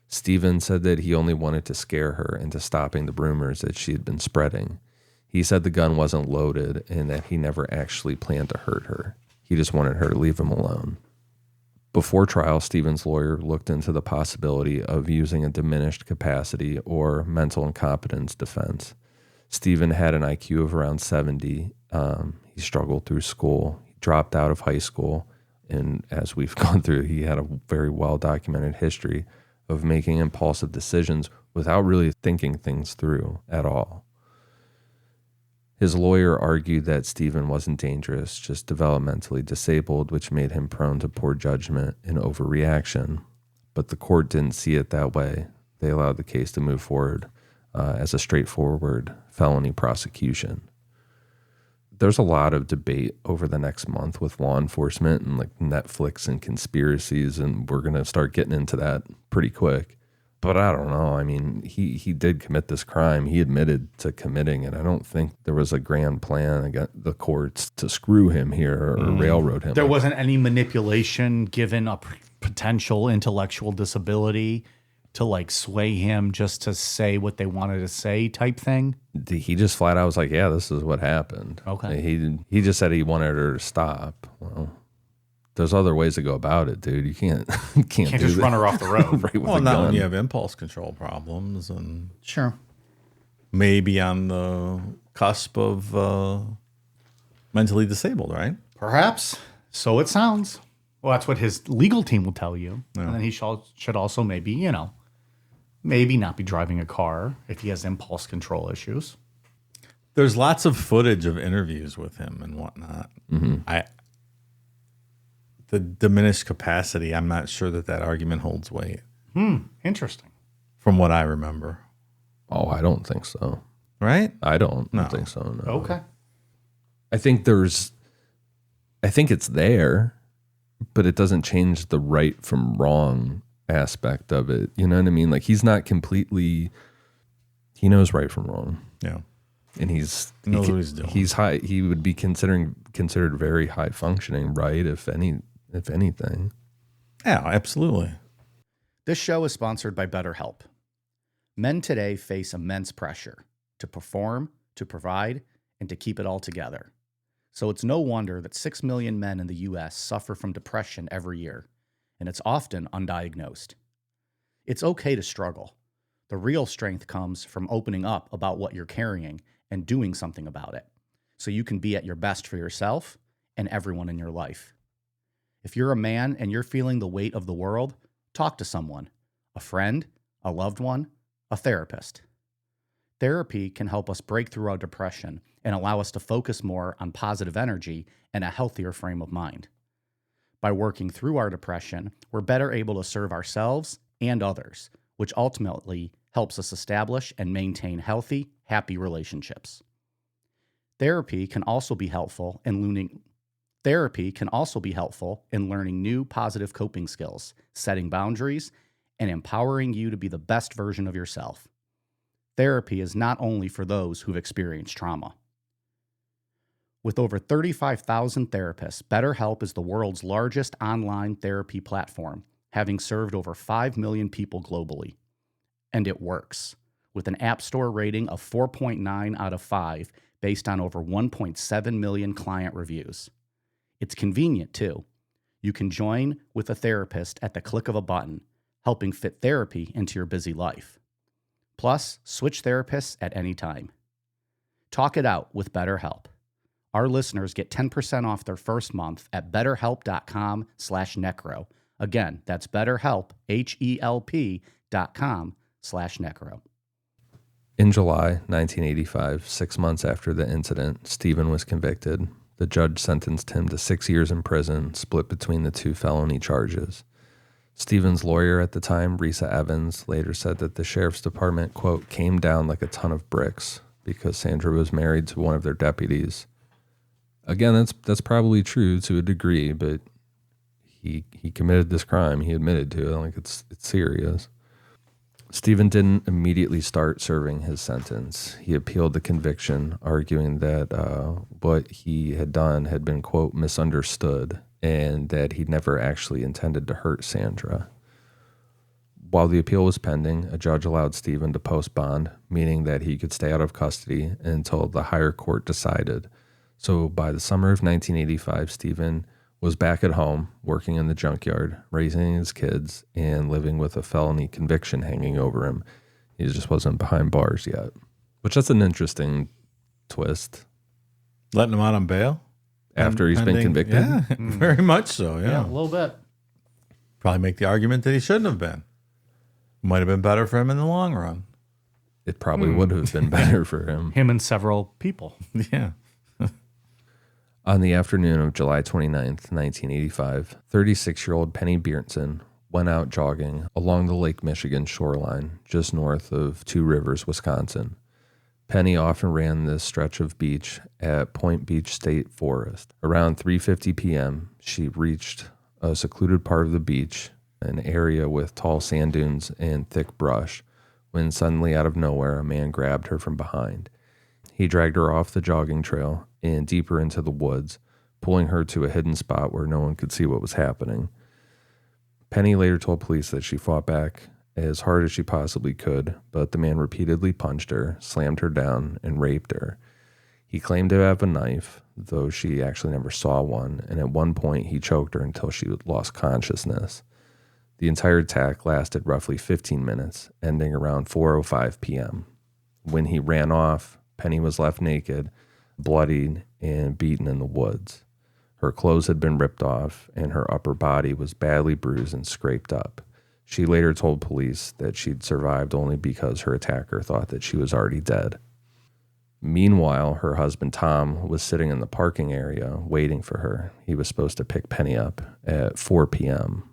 Steven said that he only wanted to scare her into stopping the rumors that she had been spreading. He said the gun wasn't loaded and that he never actually planned to hurt her. He just wanted her to leave him alone. Before trial, Steven's lawyer looked into the possibility of using a diminished capacity or mental incompetence defense. Steven had an IQ of around 70. He struggled through school. He dropped out of high school. And as we've gone through, he had a very well-documented history of making impulsive decisions without really thinking things through at all. His lawyer argued that Steven wasn't dangerous, just developmentally disabled, which made him prone to poor judgment and overreaction. But the court didn't see it that way. They allowed the case to move forward as a straightforward felony prosecution. There's a lot of debate over the next month with law enforcement and like Netflix and conspiracies, and we're going to start getting into that pretty quick. But I don't know. I mean, he did commit this crime. He admitted to committing it. I don't think there was a grand plan against the courts to screw him here or railroad him. There wasn't any manipulation given a potential intellectual disability to like sway him just to say what they wanted to say type thing. He just flat out was like, yeah, this is what happened. Okay. He just said he wanted her to stop. Well, there's other ways to go about it, dude. You can't Can't just run her off the road. right with Well, a not gun. when you have impulse control problems and Sure. maybe on the cusp of mentally disabled, right? Perhaps. So it sounds. Well, that's what his legal team will tell you. And then he should also maybe, maybe not be driving a car if he has impulse control issues. There's lots of footage of interviews with him and whatnot. The diminished capacity, I'm not sure that argument holds weight. Interesting. From what I remember. Oh, I don't think so. Right? I don't think so. No. Okay. I think it's there, but it doesn't change the right from wrong aspect of it. You know what I mean? Like he knows right from wrong. Yeah. And he knows what he's doing. He's high. He would be considered very high functioning, right? If anything. Yeah, absolutely. This show is sponsored by BetterHelp. Men today face immense pressure to perform, to provide, and to keep it all together. So it's no wonder that 6 million men in the U.S. suffer from depression every year, and it's often undiagnosed. It's okay to struggle. The real strength comes from opening up about what you're carrying and doing something about it, so you can be at your best for yourself and everyone in your life. If you're a man and you're feeling the weight of the world, talk to someone, a friend, a loved one, a therapist. Therapy can help us break through our depression and allow us to focus more on positive energy and a healthier frame of mind. By working through our depression, we're better able to serve ourselves and others, which ultimately helps us establish and maintain healthy, happy relationships. Therapy can also be helpful in learning new positive coping skills, setting boundaries, and empowering you to be the best version of yourself. Therapy is not only for those who've experienced trauma. With over 35,000 therapists, BetterHelp is the world's largest online therapy platform, having served over 5 million people globally. And it works, with an App Store rating of 4.9 out of 5 based on over 1.7 million client reviews. It's convenient, too. You can join with a therapist at the click of a button, helping fit therapy into your busy life. Plus, switch therapists at any time. Talk it out with BetterHelp. Our listeners get 10% off their first month at betterhelp.com/necro. Again, that's BetterHelp, HELP.com/necro. In July 1985, 6 months after the incident, Steven was convicted. The judge sentenced him to 6 years in prison, split between the 2 felony charges. Steven's lawyer at the time, Teresa Evans, later said that the sheriff's department, quote, came down like a ton of bricks because Sandra was married to one of their deputies. Again, that's probably true to a degree, but he committed this crime. He admitted to it. Like it's serious. Steven didn't immediately start serving his sentence. He appealed the conviction, arguing that what he had done had been, quote, misunderstood, and that he never actually intended to hurt Sandra. While the appeal was pending, a judge allowed Steven to post bond, meaning that he could stay out of custody until the higher court decided. So by the summer of 1985, Steven was back at home, working in the junkyard, raising his kids, and living with a felony conviction hanging over him. He just wasn't behind bars yet, which that's an interesting twist. Letting him out on bail? After he's been convicted? Yeah, very much so, yeah. A little bit. Probably make the argument that he shouldn't have been. Might have been better for him in the long run. It probably would have been better for him. Him and several people. Yeah. On the afternoon of July 29th, 1985, 36-year-old Penny Beertsen went out jogging along the Lake Michigan shoreline just north of Two Rivers, Wisconsin. Penny often ran this stretch of beach at Point Beach State Forest. Around 3:50 p.m., she reached a secluded part of the beach, an area with tall sand dunes and thick brush, when suddenly out of nowhere, a man grabbed her from behind. He dragged her off the jogging trail and deeper into the woods, pulling her to a hidden spot where no one could see what was happening. Penny later told police that she fought back as hard as she possibly could, but the man repeatedly punched her, slammed her down, and raped her. He claimed to have a knife, though she actually never saw one, and at one point he choked her until she lost consciousness. The entire attack lasted roughly 15 minutes, ending around 4:05 p.m. When he ran off, Penny was left naked, bloodied, and beaten in the woods. Her clothes had been ripped off, and her upper body was badly bruised and scraped up. She later told police that she'd survived only because her attacker thought that she was already dead. Meanwhile, her husband Tom was sitting in the parking area waiting for her. He was supposed to pick Penny up at 4 p.m.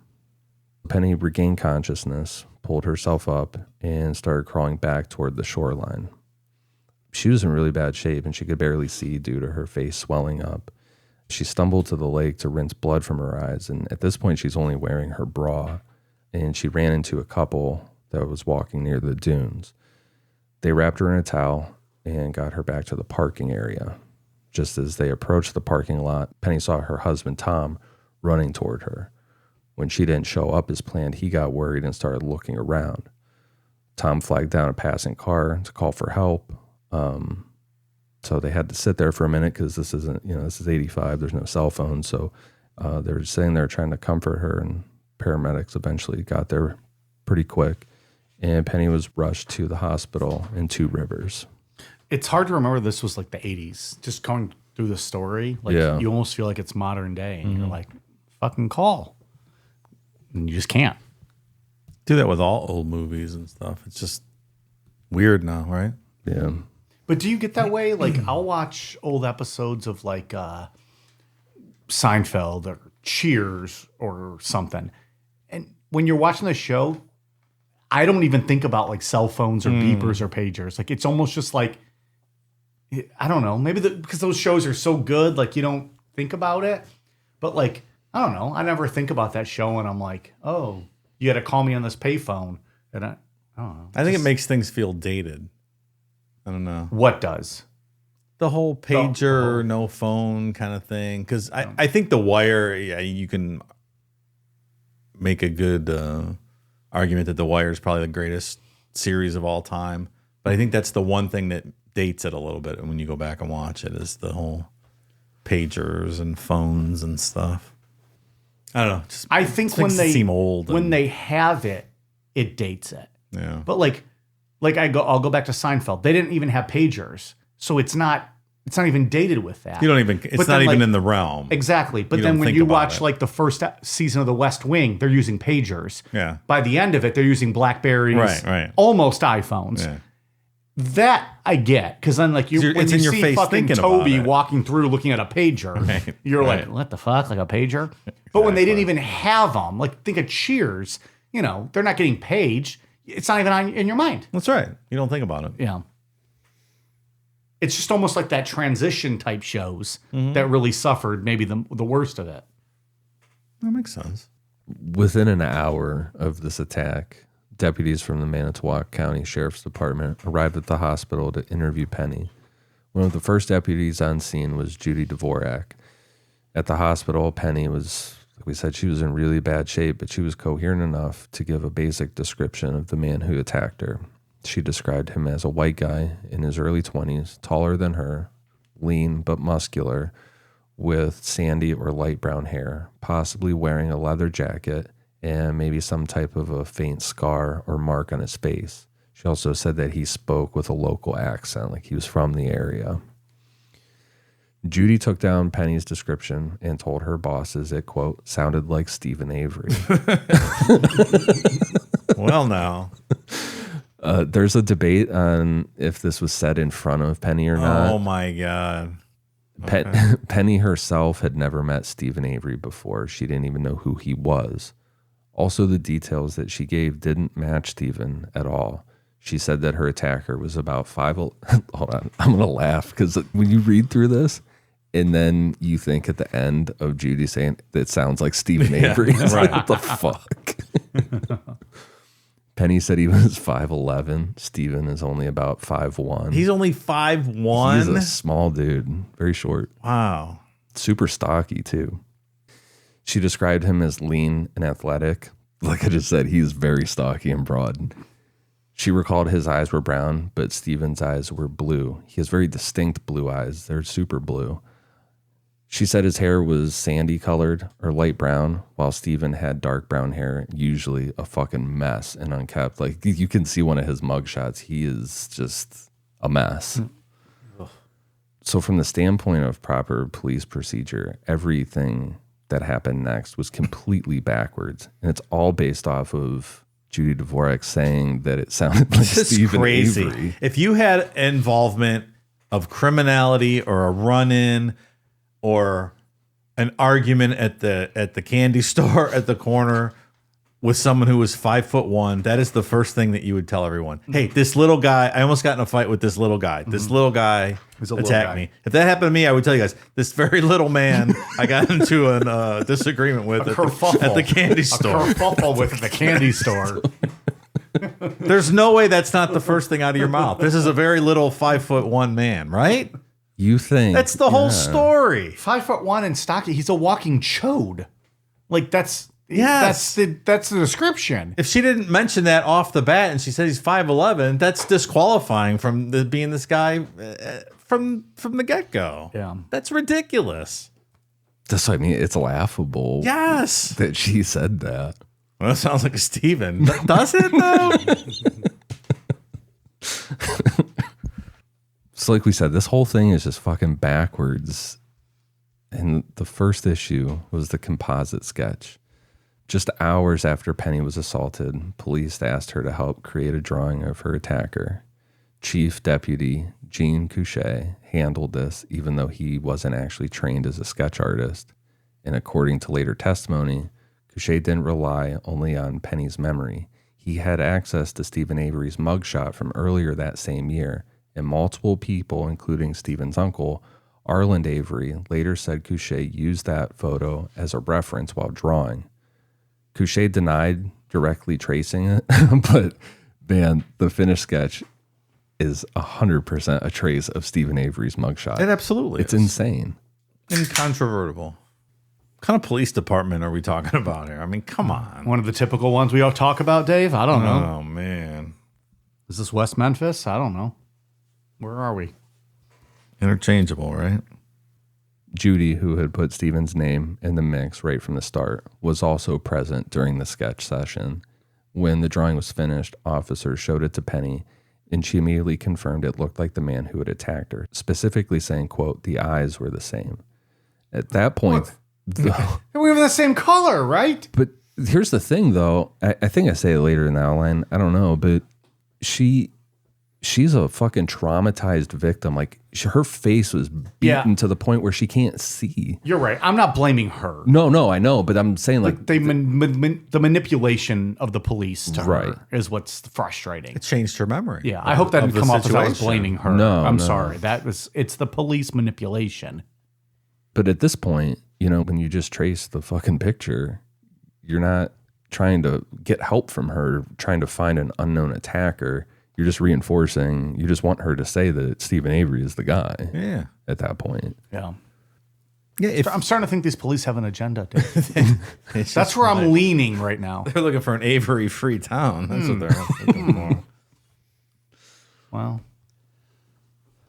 Penny regained consciousness, pulled herself up, and started crawling back toward the shoreline. She was in really bad shape, and she could barely see due to her face swelling up. She stumbled to the lake to rinse blood from her eyes, and at this point she's only wearing her bra, and she ran into a couple that was walking near the dunes. They wrapped her in a towel and got her back to the parking area. Just as they approached the parking lot, Penny saw her husband Tom running toward her. When she didn't show up as planned, he got worried and started looking around. Tom flagged down a passing car to call for help. So they had to sit there for a minute because this isn't, this is 85. There's no cell phone. So they were sitting there trying to comfort her, and paramedics eventually got there pretty quick. And Penny was rushed to the hospital in Two Rivers. It's hard to remember this was like the 80s. Just going through the story, like you almost feel like it's modern day, and you're like, fucking call. And you just can't. Do that with all old movies and stuff. It's just weird now, right? Yeah. But do you get that way? Like, I'll watch old episodes of like Seinfeld or Cheers or something. And when you're watching the show, I don't even think about like cell phones or beepers or pagers. Like, it's almost just like, I don't know, maybe because those shows are so good, like you don't think about it. But like, I don't know, I never think about that show and I'm like, oh, you got to call me on this payphone. And I don't know. I think it makes things feel dated. I don't know. What does? The whole pager, no phone kind of thing. Because I think The Wire, you can make a good argument that The Wire is probably the greatest series of all time. But I think that's the one thing that dates it a little bit when you go back and watch it, is the whole pagers and phones and stuff. I don't know. I think when they seem old, when they have it, it dates it. Yeah. But I'll go back to Seinfeld. They didn't even have pagers, so it's not even dated with that. It's not even in the realm. Exactly. But then when you watch like the first season of The West Wing, they're using pagers. Yeah. By the end of it, they're using Blackberries, right. Almost iPhones. Yeah. That I get, because then like when you see face fucking Toby walking through looking at a pager, you're like, what the fuck, like a pager? Exactly. But when they didn't even have them, like think of Cheers, they're not getting paged. It's not even in your mind. That's right. You don't think about it. Yeah. It's just almost like that transition type shows that really suffered maybe the worst of it. That makes sense. Within an hour of this attack, deputies from the Manitowoc County Sheriff's Department arrived at the hospital to interview Penny. One of the first deputies on scene was Judy Dvorak. At the hospital, Penny was, like we said, she was in really bad shape, but she was coherent enough to give a basic description of the man who attacked her. She described him as a white guy in his early 20s, taller than her, lean but muscular, with sandy or light brown hair, possibly wearing a leather jacket, and maybe some type of a faint scar or mark on his face. She also said that he spoke with a local accent, like he was from the area. Judy took down Penny's description and told her bosses it, quote, sounded like Steven Avery. Well, now. There's a debate on if this was said in front of Penny or not. Oh, my God. Okay. Penny herself had never met Steven Avery before. She didn't even know who he was. Also, the details that she gave didn't match Steven at all. She said that her attacker was about hold on, I'm going to laugh because when you read through this and then you think at the end of Judy saying that sounds like Steven Avery. Right. What the fuck? Penny said he was 5'11". Steven is only about 5'1". He's only 5'1"? He's a small dude, very short. Wow. Super stocky, too. She described him as lean and athletic. Like I just said, he's very stocky and broad. She recalled his eyes were brown, but Steven's eyes were blue. He has very distinct blue eyes. They're super blue. She said his hair was sandy colored or light brown, while Steven had dark brown hair, usually a fucking mess and unkempt. Like you can see one of his mugshots. He is just a mess. So from the standpoint of proper police procedure, everything that happened next was completely backwards. And it's all based off of Judy Dvorak saying that it sounded like This is Steven crazy. Avery. If you had involvement of criminality or a run-in or an argument at the candy store at the corner with someone who was 5'1", that is the first thing that you would tell everyone. Hey, this little guy, I almost got in a fight with this little guy. This little guy attacked me. If that happened to me, I would tell you guys, this very little man I got into a disagreement with at the candy store. A kerfuffle with at the candy store. There's no way that's not the first thing out of your mouth. This is a very little 5'1" man, right? You think That's the whole story. 5'1" and stocky. He's a walking chode. Like that's Yes. that's the description. If she didn't mention that off the bat and she said he's 5'11", that's disqualifying from being this guy from the get-go. Yeah. That's ridiculous. That's what I mean. It's laughable. Yes. That she said that. Well, that sounds like a Steven. Does it, though? So like we said, this whole thing is just fucking backwards. And the first issue was the composite sketch. Just hours after Penny was assaulted, police asked her to help create a drawing of her attacker. Chief Deputy Jean Couchet handled this, even though he wasn't actually trained as a sketch artist. And according to later testimony, Couchet didn't rely only on Penny's memory. He had access to Steven Avery's mugshot from earlier that same year, and multiple people, including Steven's uncle, Arland Avery, later said Couchet used that photo as a reference while drawing. Couchet denied directly tracing it, but man, the finished sketch is 100% a trace of Steven Avery's mugshot. It absolutely It's is. insane. Incontrovertible. What kind of police department are we talking about here? I mean, come on. One of the typical ones we all talk about, Dave. I don't know. Oh, man. Is this West Memphis? I don't know. Where are we? Interchangeable, right? Judy, who had put Steven's name in the mix right from the start, was also present during the sketch session. When the drawing was finished, officers showed it to Penny, and she immediately confirmed it looked like the man who had attacked her, specifically saying, quote, the eyes were the same. At that point, We have the same color, right? but here's the thing, though. I think I say it later in the outline. I don't know, but she's a fucking traumatized victim. Like her face was beaten to the point where she can't see. You're right. I'm not blaming her. No, I know, but I'm saying like The manipulation of the police to Right. her is what's frustrating. It changed her memory. Yeah, I hope that didn't the come off as I was situation. blaming her. No, I'm no. sorry. It's the police manipulation. But at this point, when you just trace the fucking picture, you're not trying to get help from her, trying to find an unknown attacker. You're just reinforcing. You just want her to say that Steven Avery is the guy. Yeah. At that point, Yeah. Yeah. I'm starting to think these police have an agenda, Dave. That's where I'm leaning right now. They're looking for an Avery free town. That's what they're looking for. Well,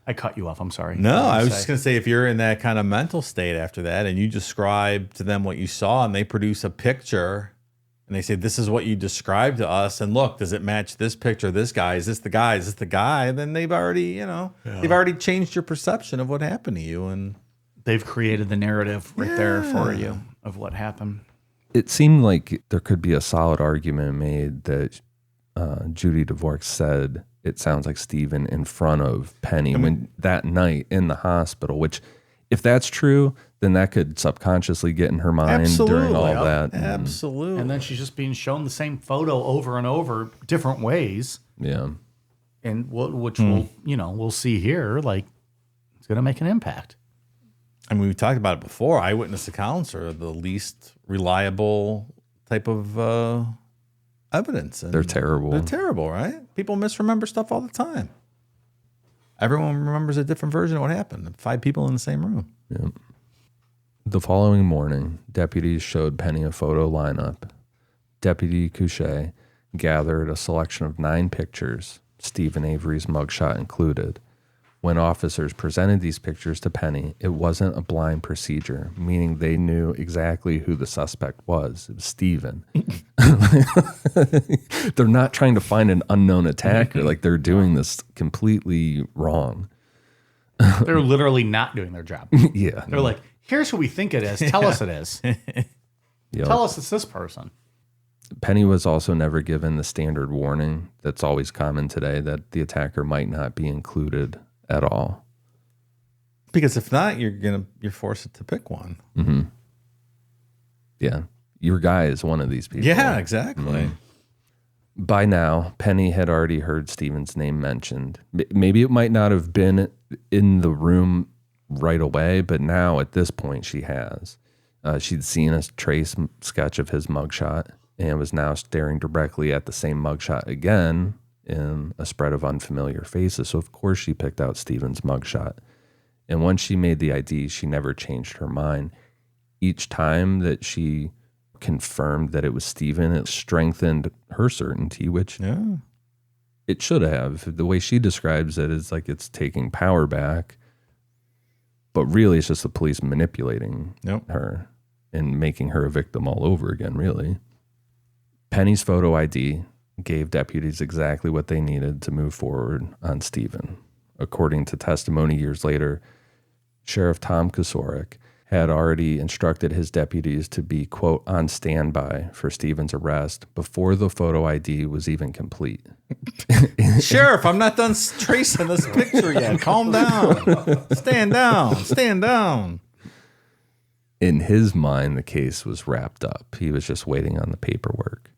I cut you off. I'm sorry. No, What I did was you just say? going to say, if you're in that kind of mental state after that and you describe to them what you saw and they produce a picture and they say, this is what you described to us. And look, does it match this picture? This guy, is this the guy? Is this the guy? Then they've already, they've already changed your perception of what happened to you. And They've created the narrative right there for you of what happened. it seemed like there could be a solid argument made that Judy Dvorak said it sounds like Steven in front of Penny when that night in the hospital, which if that's true, then that could subconsciously get in her mind during all that. Absolutely. And then she's just being shown the same photo over and over, different ways. Yeah. And which we'll see here. Like, it's going to make an impact. I mean, we talked about it before. Eyewitness accounts are the least reliable type of evidence. And They're terrible. They're terrible, right? People misremember stuff all the time. Everyone remembers a different version of what happened. 5 people in the same room. Yeah. The following morning, deputies showed Penny a photo lineup. Deputy Couchet gathered a selection of 9 pictures, Steven Avery's mugshot included. When officers presented these pictures to Penny, it wasn't a blind procedure, meaning they knew exactly who the suspect was. It was Steven. They're not trying to find an unknown attacker. Like, they're doing this completely wrong. They're literally not doing their job. Yeah. They're like, here's who we think it is. Tell us it is. Yep. Tell us it's this person. Penny was also never given the standard warning that's always common today that the attacker might not be included at all. Because if not, you're forced to pick one. Mm-hmm. Yeah. Your guy is one of these people. Yeah, exactly. Mm-hmm. By now, Penny had already heard Steven's name mentioned. Maybe it might not have been in the room right away, but now at this point she has. She'd seen a trace sketch of his mugshot and was now staring directly at the same mugshot again in a spread of unfamiliar faces. So of course she picked out Steven's mugshot. And once she made the ID, she never changed her mind. Each time that she confirmed that it was Steven, it strengthened her certainty, which it should have. The way she describes it is like it's taking power back, but really it's just the police manipulating her and making her a victim all over again, really. Penny's photo ID gave deputies exactly what they needed to move forward on Steven. According to testimony years later, Sheriff Tom Kosarik had already instructed his deputies to be, quote, on standby for Steven's arrest before the photo ID was even complete. Sheriff, I'm not done tracing this picture yet. Calm down. Stand down. Stand down. In his mind, the case was wrapped up. He was just waiting on the paperwork.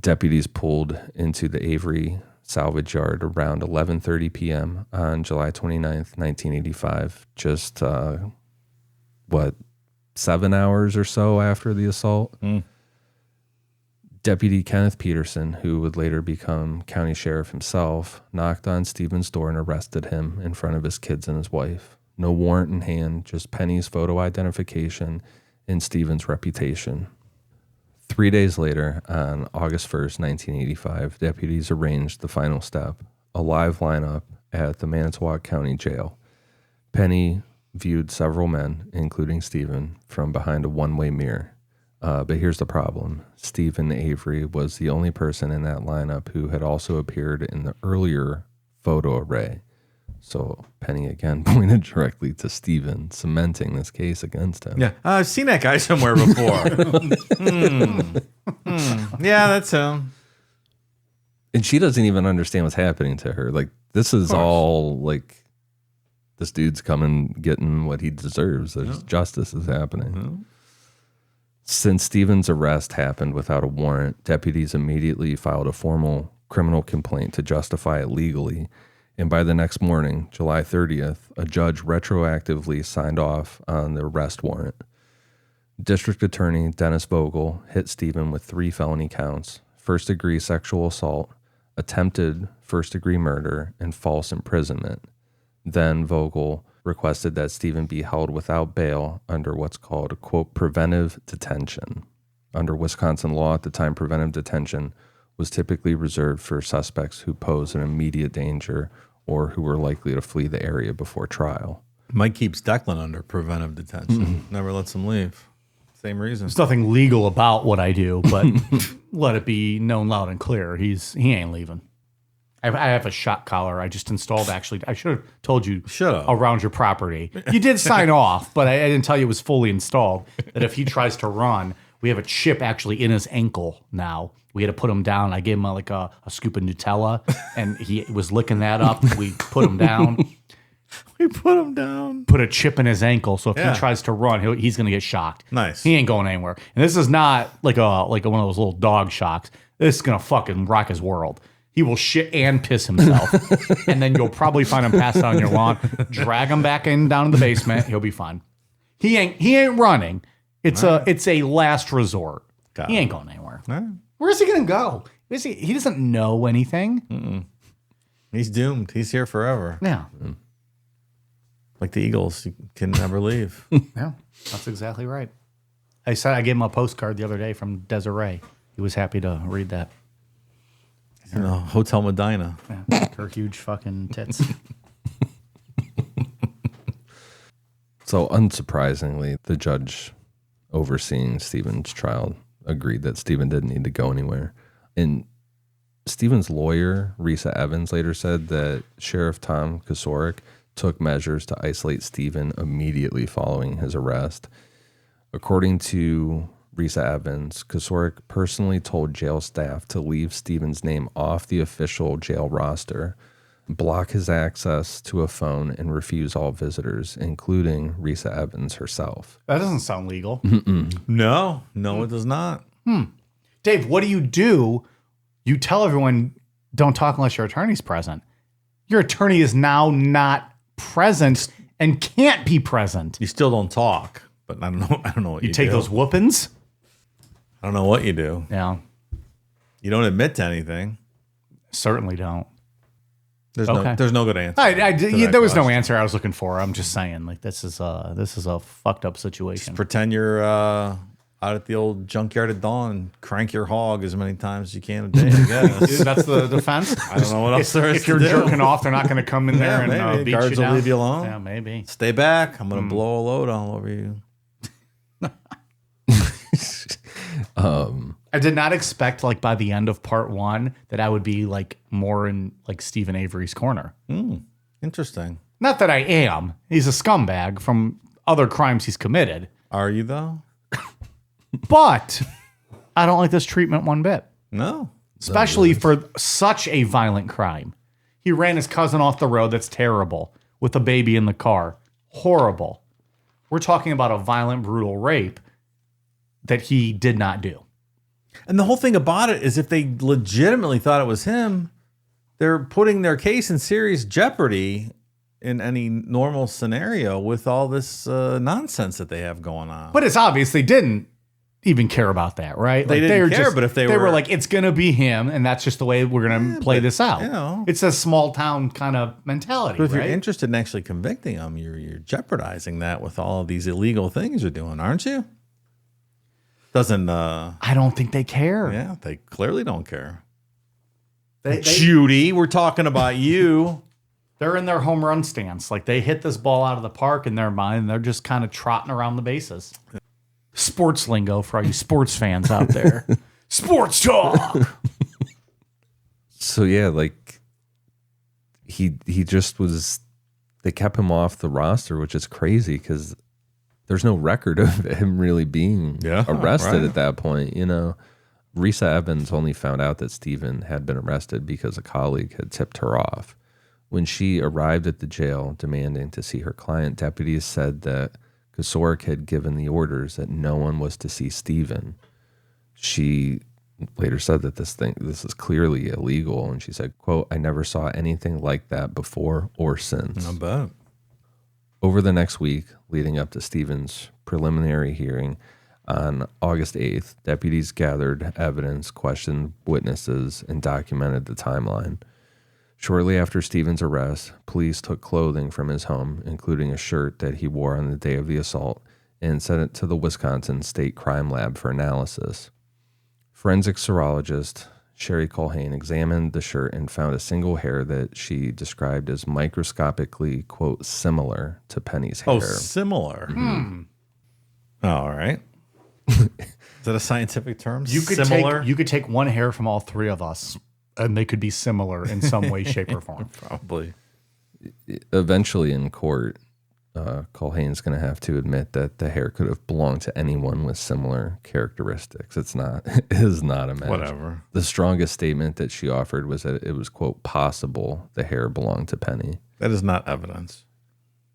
Deputies pulled into the Avery salvage yard around 11:30 p.m. on July 29th, 1985. Just, 7 hours or so after the assault? Deputy Kenneth Peterson, who would later become county sheriff himself, knocked on Steven's door and arrested him in front of his kids and his wife. No warrant in hand, just Penny's photo identification and Steven's reputation. 3 days later, on August 1st, 1985, deputies arranged the final step, a live lineup at the Manitowoc County Jail. Penny viewed several men, including Steven, from behind a one-way mirror. But here's the problem. Steven Avery was the only person in that lineup who had also appeared in the earlier photo array. So Penny again pointed directly to Steven, cementing this case against him. Yeah, I've seen that guy somewhere before. Yeah, that's him. And she doesn't even understand what's happening to her. Like, this is all like, this dude's coming, getting what he deserves. There's justice is happening. Since Steven's arrest happened without a warrant, deputies immediately filed a formal criminal complaint to justify it legally. And by the next morning, July 30th, a judge retroactively signed off on the arrest warrant. District Attorney Dennis Vogel hit Steven with 3 felony counts: first-degree sexual assault, attempted first-degree murder, and false imprisonment. Then Vogel requested that Steven be held without bail under what's called, quote, preventive detention. Under Wisconsin law at the time, preventive detention was typically reserved for suspects who pose an immediate danger or who were likely to flee the area before trial. Mike keeps Declan under preventive detention. Never lets him leave. Same reason. There's nothing legal about what I do, but let it be known loud and clear. He ain't leaving. I have a shot collar I just installed, actually. I should have told you around your property. You did sign off, but I didn't tell you it was fully installed, that if he tries to run, we have a chip actually in his ankle now. We had to put him down. I gave him like a scoop of Nutella, and he was licking that up. We put him down. We put him down. Put a chip in his ankle, so if he tries to run, he's going to get shocked. Nice. He ain't going anywhere. And this is not like one of those little dog shocks. This is going to fucking rock his world. He will shit and piss himself, and then you'll probably find him passed out on your lawn. Drag him back down in the basement. He'll be fine. He ain't running. It's a last resort. He ain't going anywhere. Where's he gonna go? He doesn't know anything. He's doomed. He's here forever. Yeah. Like the Eagles, you can never leave. Yeah, that's exactly right. I gave him a postcard the other day from Desiree. He was happy to read that. You know, Hotel Medina. Yeah, her huge fucking tits. So unsurprisingly, the judge overseeing Steven's trial agreed that Steven didn't need to go anywhere. And Steven's lawyer, Teresa Evans, later said that Sheriff Tom Kosarik took measures to isolate Steven immediately following his arrest. According to Risa Evans, Kocourek personally told jail staff to leave Steven's name off the official jail roster, block his access to a phone, and refuse all visitors, including Risa Evans herself. That doesn't sound legal. No, it does not. Dave, what do? You tell everyone don't talk unless your attorney's present. Your attorney is now not present and can't be present. You still don't talk, but I don't know what you take do. those whoopings? I don't know what you do. Yeah, You don't admit to anything. certainly don't. There's Okay. no good answer. There was no answer I was looking for. I'm just saying, like, this is a fucked up situation. Pretend you're out at the old junkyard at dawn and crank your hog as many times as you can a day, I guess. That's the defense. I don't know what else there is If you're to do. jerking off, they're not going to come in there and maybe. beat Guards you will down. leave you alone. Yeah, maybe. Stay back. I'm going to blow a load all over you. I did not expect, like, by the end of part 1 that I would be, like, more in, like, Steven Avery's corner. Interesting. Not that I am. He's a scumbag from other crimes he's committed. Are you, though? But I don't like this treatment one bit. No. Especially for such a violent crime. He ran his cousin off the road. That's terrible. With a baby in the car. Horrible. We're talking about a violent, brutal rape that he did not do. And the whole thing about it is if they legitimately thought it was him, they're putting their case in serious jeopardy in any normal scenario with all this nonsense that they have going on. But it's obvious they didn't even care about that, right? They didn't care, but if they were were like, it's going to be him, and that's just the way we're going to play this out. you know. It's a small town kind of mentality, But if right? you're interested in actually convicting them, you're jeopardizing that with all of these illegal things you're doing, aren't you? Doesn't I don't think they care. yeah, they clearly don't care. They, Judy, we're talking about you. they're in their home run stance. Like, they hit this ball out of the park in their mind, and they're just kind of trotting around the bases. Sports lingo for all you sports fans out there. Sports talk. So yeah, like he just was. They kept him off the roster, which is crazy because there's no record of him really being arrested right. at that point. You know, Risa Evans only found out that Steven had been arrested because a colleague had tipped her off. When she arrived at the jail demanding to see her client, deputies said that Kocourek had given the orders that no one was to see Steven. She later said that this is clearly illegal, and she said, quote, "I never saw anything like that before or since." I bet. Over the next week, leading up to Steven's preliminary hearing on August 8th, deputies gathered evidence, questioned witnesses, and documented the timeline. Shortly after Steven's arrest, police took clothing from his home, including a shirt that he wore on the day of the assault, and sent it to the Wisconsin State Crime Lab for analysis. Forensic serologist Sherry Colhane examined the shirt and found a single hair that she described as microscopically, quote, similar to Penny's hair. Oh, similar. All right. Is that a scientific term? You could take one hair from all three of us, and they could be similar in some way, shape, or form. Probably. Eventually in court, Colhane's going to have to admit that the hair could have belonged to anyone with similar characteristics. It is not a match. Whatever. The strongest statement that she offered was that it was, quote, possible the hair belonged to Penny. That is not evidence.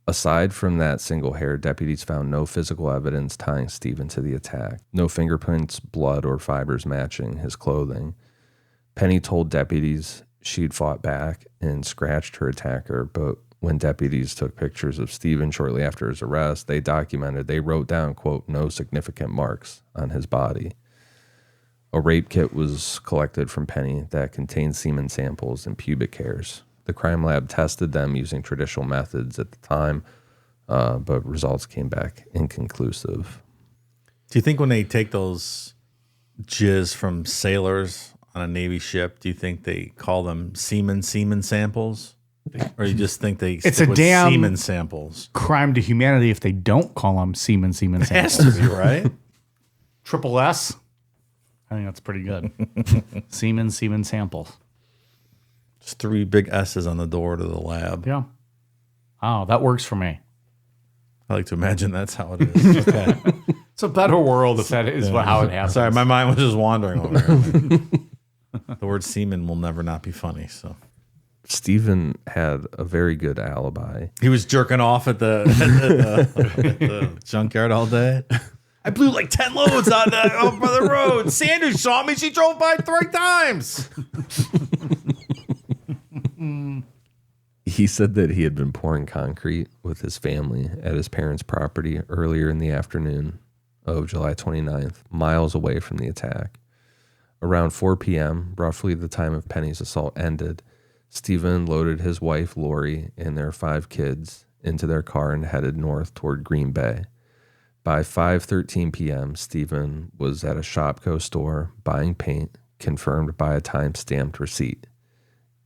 Aside from that single hair, deputies found no physical evidence tying Steven to the attack. No fingerprints, blood, or fibers matching his clothing. Penny told deputies she'd fought back and scratched her attacker, but when deputies took pictures of Steven shortly after his arrest, they wrote down, quote, no significant marks on his body. A rape kit was collected from Penny that contained semen samples and pubic hairs. The crime lab tested them using traditional methods at the time, but results came back inconclusive. Do you think when they take those jizz from sailors on a Navy ship, do you think they call them semen samples? Or you just think they It's stick a with damn- semen samples? Crime to humanity if they don't call them semen Has samples. to be, right? Triple S. I think that's pretty good. semen samples. Just 3 big S's on the door to the lab. Yeah. Oh, that works for me. I like to imagine that's how it is. Okay. It's a better world if that is how it happens. Sorry, my mind was just wandering over here. The word semen will never not be funny. So Steven had a very good alibi. he was jerking off at the junkyard all day. I blew like 10 loads on the road. Sandy saw me. She drove by 3 times. He said that he had been pouring concrete with his family at his parents' property earlier in the afternoon of July 29th, miles away from the attack. Around 4 p.m., roughly the time of Penny's assault ended, Steven loaded his wife, Lori, and their 5 kids into their car and headed north toward Green Bay. By 5:13 p.m., Steven was at a Shopko store buying paint, confirmed by a time-stamped receipt.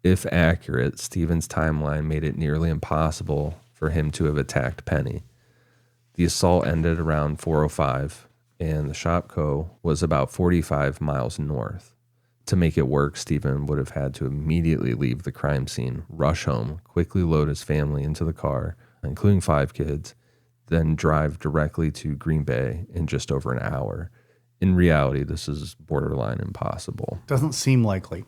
If accurate, Steven's timeline made it nearly impossible for him to have attacked Penny. The assault ended around 4:05, and the Shopko was about 45 miles north. To make it work, Steven would have had to immediately leave the crime scene, rush home, quickly load his family into the car, including 5 kids, then drive directly to Green Bay in just over an hour. In reality, this is borderline impossible. Doesn't seem likely.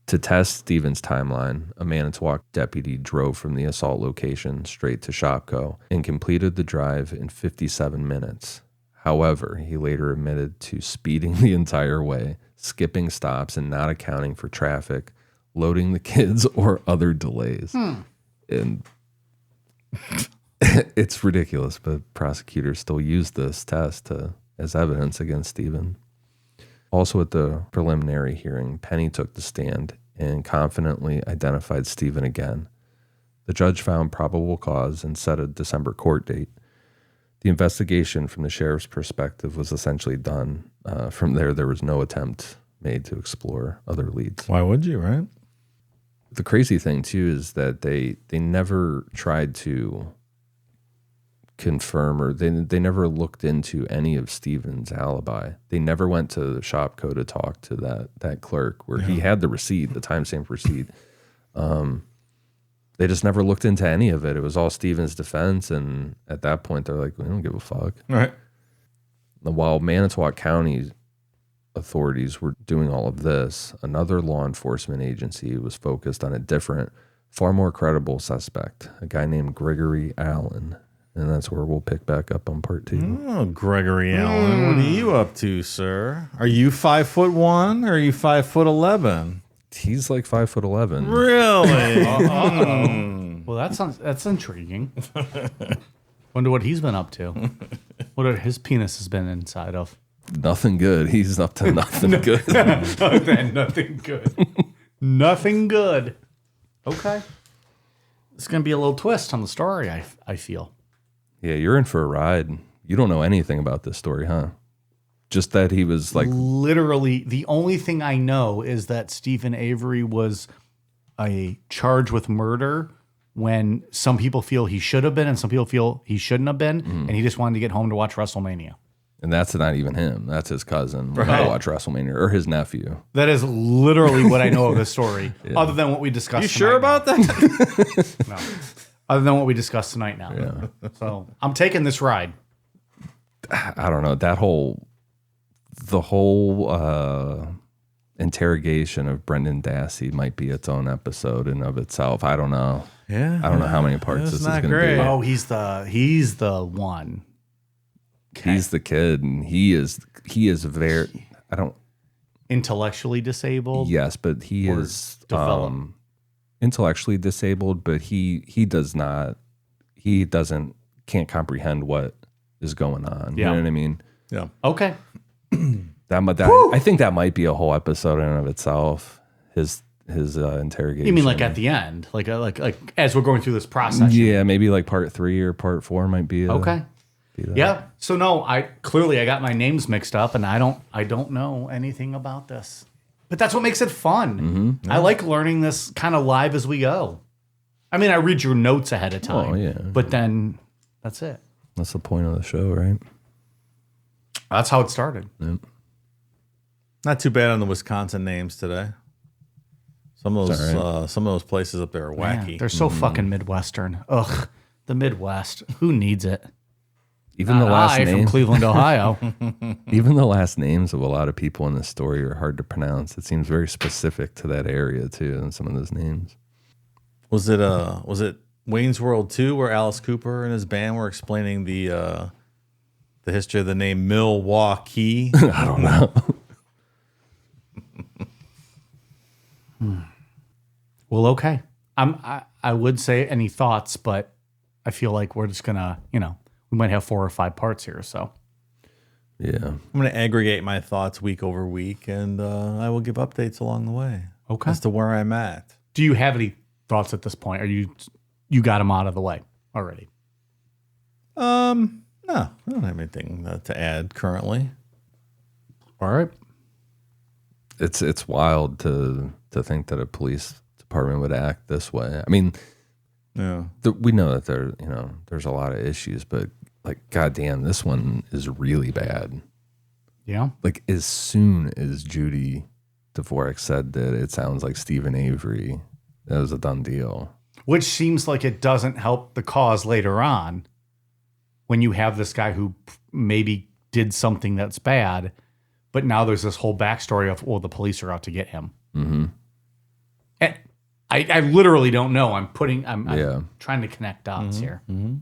To test Steven's timeline, a Manitowoc deputy drove from the assault location straight to Shopko and completed the drive in 57 minutes. However, he later admitted to speeding the entire way, skipping stops and not accounting for traffic, loading the kids, or other delays. And it's ridiculous, but prosecutors still use this test as evidence against Steven. Also at the preliminary hearing, Penny took the stand and confidently identified Steven again. The judge found probable cause and set a December court date. The investigation from the sheriff's perspective was essentially done. From there was no attempt made to explore other leads. Why would you, right? The crazy thing, too, is that they never tried to confirm, or they never looked into any of Steven's alibi. They never went to the Shopko to talk to that clerk where he had the receipt, the timestamp receipt. They just never looked into any of it. It was all Steven's defense, and at that point, they're like, we don't give a fuck. Right. While Manitowoc County authorities were doing all of this, another law enforcement agency was focused on a different, far more credible suspect, a guy named Gregory Allen. And that's where we'll pick back up on part 2. Oh, Gregory Allen, what are you up to, sir? Are you 5'1" or are you 5'11"? He's like 5'11". Really? Well, that's intriguing. Wonder what he's been up to. What his penis has been inside of. Nothing good. He's up to nothing good. Nothing good. Nothing good. Okay. It's going to be a little twist on the story, I feel. Yeah, you're in for a ride. You don't know anything about this story, huh? Just that he was like... Literally, the only thing I know is that Steven Avery was charged with murder when some people feel he should have been and some people feel he shouldn't have been, and he just wanted to get home to watch WrestleMania. And that's not even him. That's his cousin. We're going to watch WrestleMania, or his nephew. That is literally what I know of the story, other than what we discussed You tonight. sure about that? No. Other than what we discussed tonight now. Yeah. So I'm taking this ride. I don't know. The whole interrogation of Brendan Dassey might be its own episode in of itself. I don't know. Yeah. I don't know how many parts That's this is not going to great. be. Oh, he's the one. He's the kid, and he is very... I don't... Intellectually disabled. Yes, but he Or is developed. intellectually disabled, but he can't comprehend what is going on. Yeah. You know what I mean? Yeah. Okay. I think that might be a whole episode in and of itself. His interrogation. You mean like at the end, like as we're going through this process? Yeah, maybe like part 3 or part 4 might be. Okay. Yeah. So no, I got my names mixed up, and I don't know anything about this. But that's what makes it fun. Mm-hmm. I like learning this kind of live as we go. I mean, I read your notes ahead of time. Oh, yeah. But then that's it. That's the point of the show, right? That's how it started. Yep. Not too bad on the Wisconsin names today. Some of those places up there are wacky. Man, they're so fucking Midwestern. Ugh, the Midwest. Who needs it? Even Not the last I name, from Cleveland, Ohio. even the last names of a lot of people in this story are hard to pronounce. It seems very specific to that area too, and some of those names. Was it Wayne's World 2 where Alice Cooper and his band were explaining the history of the name Milwaukee? I don't know. Well, okay. I would say any thoughts, but I feel like we're just gonna, we might have 4 or 5 parts here. So Yeah. I'm going to aggregate my thoughts week over week, and I will give updates along the way. Okay. As to where I'm at. do you have any thoughts at this point? Are you got them out of the way already? No, I don't have anything to add currently. All right. It's wild to think that a police department would act this way. I mean, Yeah. we know that there's a lot of issues, but like, goddamn, this one is really bad. Yeah. Like, as soon as Judy Dvorak said that it sounds like Steven Avery, that was a done deal. Which seems like it doesn't help the cause later on when you have this guy who maybe did something that's bad, but now there's this whole backstory of, well, the police are out to get him. Mm-hmm. And I literally don't know. I'm Yeah. trying to connect dots here. Mm-hmm.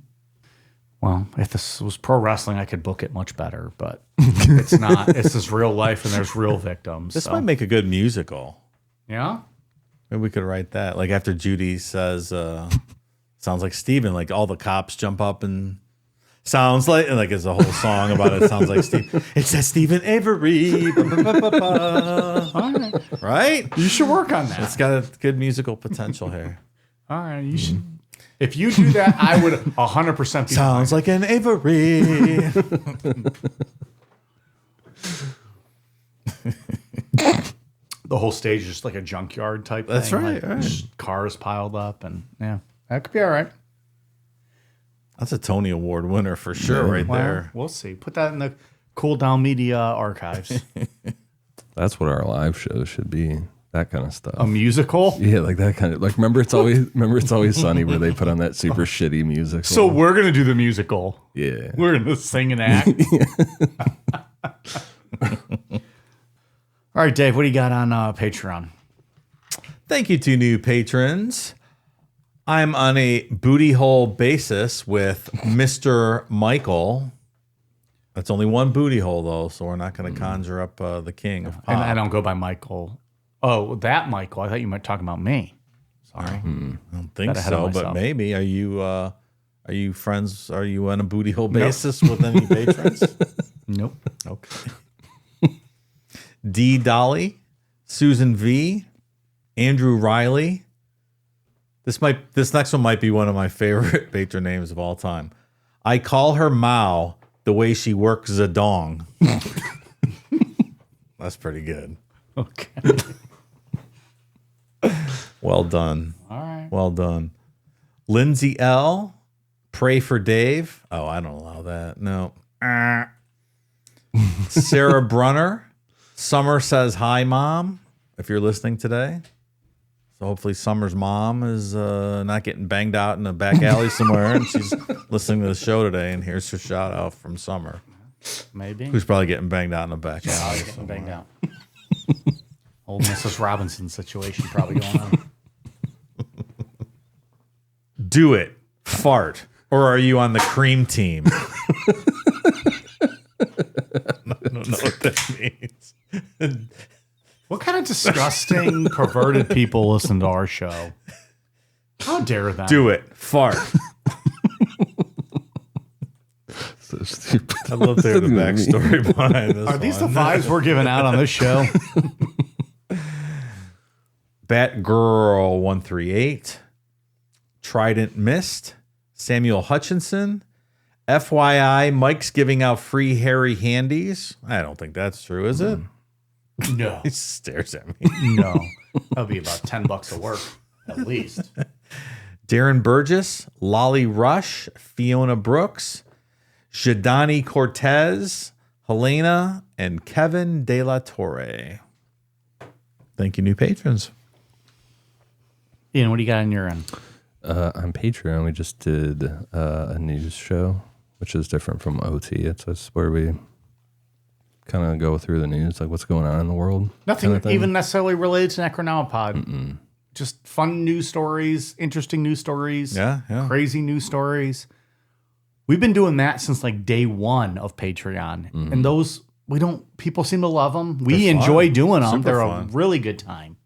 Well, if this was pro wrestling, I could book it much better, but it's not. This is real life, and there's real victims. This so. might make a good musical. Yeah. Maybe we could write that. Like after Judy says, sounds like Steven, like all the cops jump up and sounds like, and like it's a whole song about it. Sounds like Steve. It says Steven Avery. Ba, ba, ba, ba, ba. All right. Right? You should work on that. It's got a good musical potential here. All right. You should. If you do that, I would 100% be. Sounds like an Avery. The whole stage is just like a junkyard type That's thing. right, Like right. just cars piled up, and yeah, that could be all right. That's a Tony Award winner for sure, right Well, there. we'll see. Put that in the Cool Down Media archives. That's what our live shows should be. That kind of stuff. A musical. Yeah, like that kind of, like, remember it's always sunny where they put on that super shitty music. So we're gonna do the musical. yeah. We're gonna sing and act. All right, Dave. What do you got on Patreon? Thank you to new patrons. I'm on a booty hole basis with Mr. Michael. That's only one booty hole, though, so we're not going to conjure up the king of pop. And I don't go by Michael. Oh, that Michael. I thought you might talk about me. Sorry. I don't think Got ahead of so, but myself. maybe. Are you friends? Are you on a booty hole basis with any patrons? Nope. Okay. D. Dolly, Susan V, Andrew Riley. This next one might be one of my favorite patron names of all time. I call her Mao the way she works the dong. That's pretty good. Okay. Well done. All right. Well done. Lindsay L. Pray for Dave. Oh, I don't allow that. No. Sarah Brunner. Summer says hi, Mom, if you're listening today. So hopefully Summer's mom is not getting banged out in a back alley somewhere, and she's listening to the show today, and here's her shout out from Summer, Maybe. who's probably getting banged out in a back alley. Getting banged out. Old Mrs. Robinson situation probably going on. Do it. Fart. Or are you on the cream team? I don't know what that means. What kind of disgusting, perverted people listen to our show? How dare them? Do it. Fart. So stupid. I'd love to hear the backstory behind this. Are these the one. vibes we're giving out on this show? Batgirl 138, Trident Mist, Samuel Hutchinson. FYI, Mike's giving out free hairy handies. I don't think that's true, is it? No. He stares at me. No. That'll be about $10 a work, at least. Darren Burgess, Lolly Rush, Fiona Brooks, Shadani Cortez, Helena, and Kevin De La Torre. Thank you, new patrons. Ian, what do you got on your end? On Patreon, we just did a news show, which is different from OT. It's just where we kind of go through the news, like what's going on in the world. Nothing kind of thing. even necessarily related to Necronomipod. Just fun news stories, interesting news stories, Yeah. crazy news stories. We've been doing that since like day one of Patreon. And those, people seem to love them. We They're fun. enjoy doing them. Super They're fun. a really good time.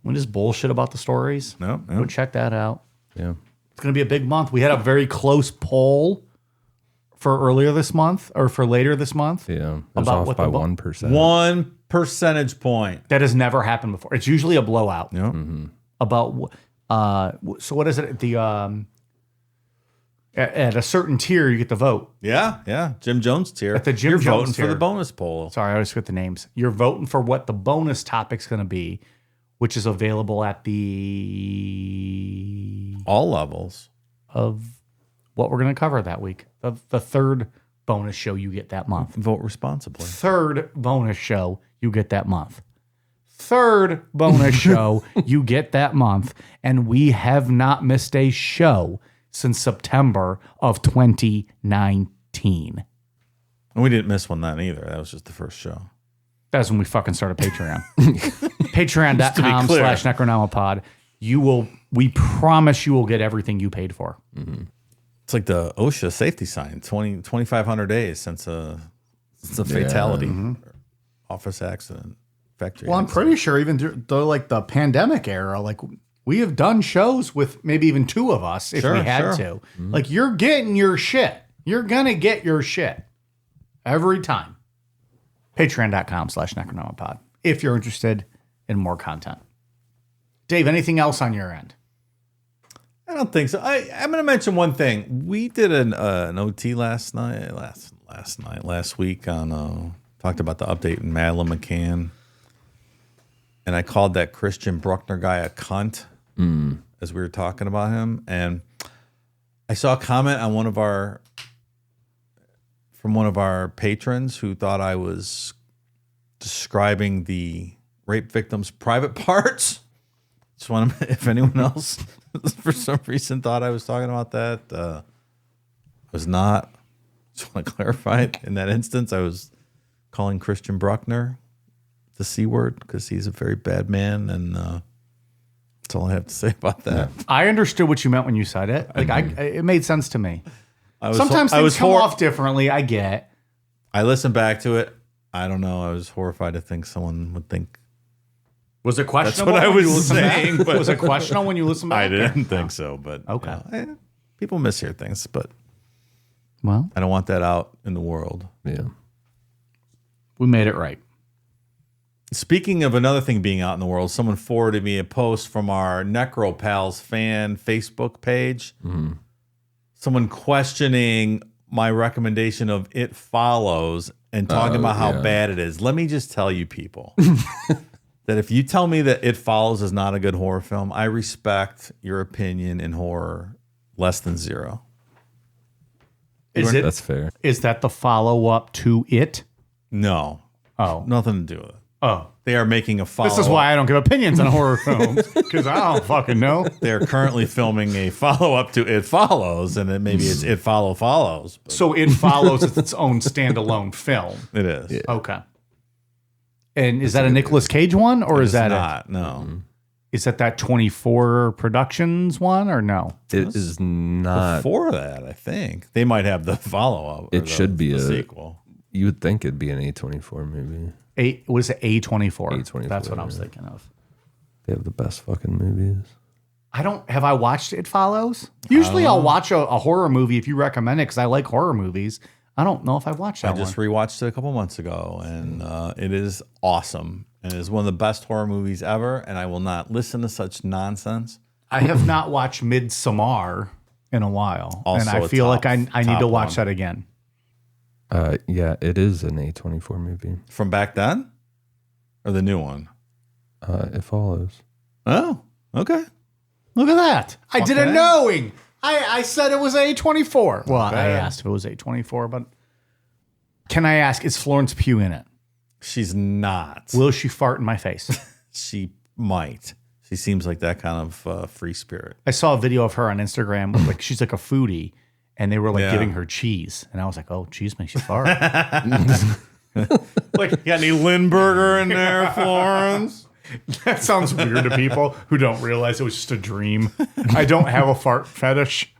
We just bullshit about the stories. No. Go check that out. Yeah. It's going to be a big month. We had a very close poll for earlier this month or for later this month. Yeah. It was About off what by the 1%. 1 percentage point. That has never happened before. It's usually a blowout. Yep. About so what is it? The at a certain tier you get the vote. Yeah. Jim Jones tier. At the Jim You're Jones voting tier. for the bonus poll. Sorry, I always forget the names. You're voting for what the bonus topic's going to be, which is available at the All levels. of what we're going to cover that week. The third bonus show you get that month. Vote responsibly. Third bonus show you get that month. Third bonus show you get that month. And we have not missed a show since September of 2019. And we didn't miss one then either. That was just the first show. That's when we fucking started Patreon. Just to be clear. Patreon.com/Necronomipod. We promise you will get everything you paid for. It's like the OSHA safety sign, 2,500 days since a fatality, office accident, factory Well, I'm accident. pretty sure even though like the pandemic era, like we have done shows with maybe even two of us if we had to. Like you're getting your shit. You're going to get your shit every time. Patreon.com/Necronomipod if you're interested in more content. Dave, anything else on your end? I don't think so. I'm going to mention one thing. We did an OT last week on talked about the update in Madeline McCann, and I called that Christian Bruckner guy a cunt as we were talking about him, and I saw a comment on one of our patrons who thought I was describing the rape victim's private parts. Just want to, if anyone else for some reason thought I was talking about that, I was not. Just want to clarify it. In that instance, I was calling Christian Bruckner the C word because he's a very bad man, and that's all I have to say about that. I understood what you meant when you said it. Like it made sense to me. Sometimes things come off differently. I get. I listened back to it. I don't know. I was horrified to think someone would think. Was it questionable? That's what I when you was listened back? saying, but- Was it questionable when you listened back? I didn't think so, but Okay. People mishear things, but Well, I don't want that out in the world. Yeah. we made it right. Speaking of another thing being out in the world, someone forwarded me a post from our Necro Pals fan Facebook page. Someone questioning my recommendation of It Follows and talking about how bad it is. Let me just tell you people that if you tell me that It Follows is not a good horror film, I respect your opinion in horror less than zero. That's fair. Is that the follow-up to It? No, Oh. nothing to do with it. Oh. They are making a follow. This is why I don't give opinions on horror films, because I don't fucking know. They're currently filming a follow-up to It Follows, and then maybe it's It Follows. But So It Follows is its own standalone film. it is. Yeah. Okay. And is that a Nicolas Cage one, or is It's that not? No. is that 24 Productions one, or no? It is not. Before that, I think they might have the follow-up. It should be the a sequel. You would think it'd be an A24 movie. Was it A24? A24, That's what I was yeah. thinking of. They have the best fucking movies. Have I watched It Follows? Usually I'll watch a horror movie if you recommend it because I like horror movies. I don't know if I've watched that I just one. rewatched it a couple months ago, and it is awesome. And it is one of the best horror movies ever. And I will not listen to such nonsense. I have not watched Midsommar in a while. Also and I a feel top- like I need to top watch one. that again. Yeah, it is an A24 movie. From back then, or the new one? It Follows. Oh, okay. Look at that. I did Okay. a knowing. I said it was A24. Well, I Okay. asked if it was A24, but can I ask, is Florence Pugh in it? She's not. Will she fart in my face? She might. She seems like that kind of free spirit. I saw a video of her on Instagram. Like she's like a foodie, and they were like Yeah. giving her cheese, and I was like, "Oh, cheese makes you fart." Like, you got any Lindbergher in there, Florence? That sounds weird to people who don't realize it was just a dream. I don't have a fart fetish.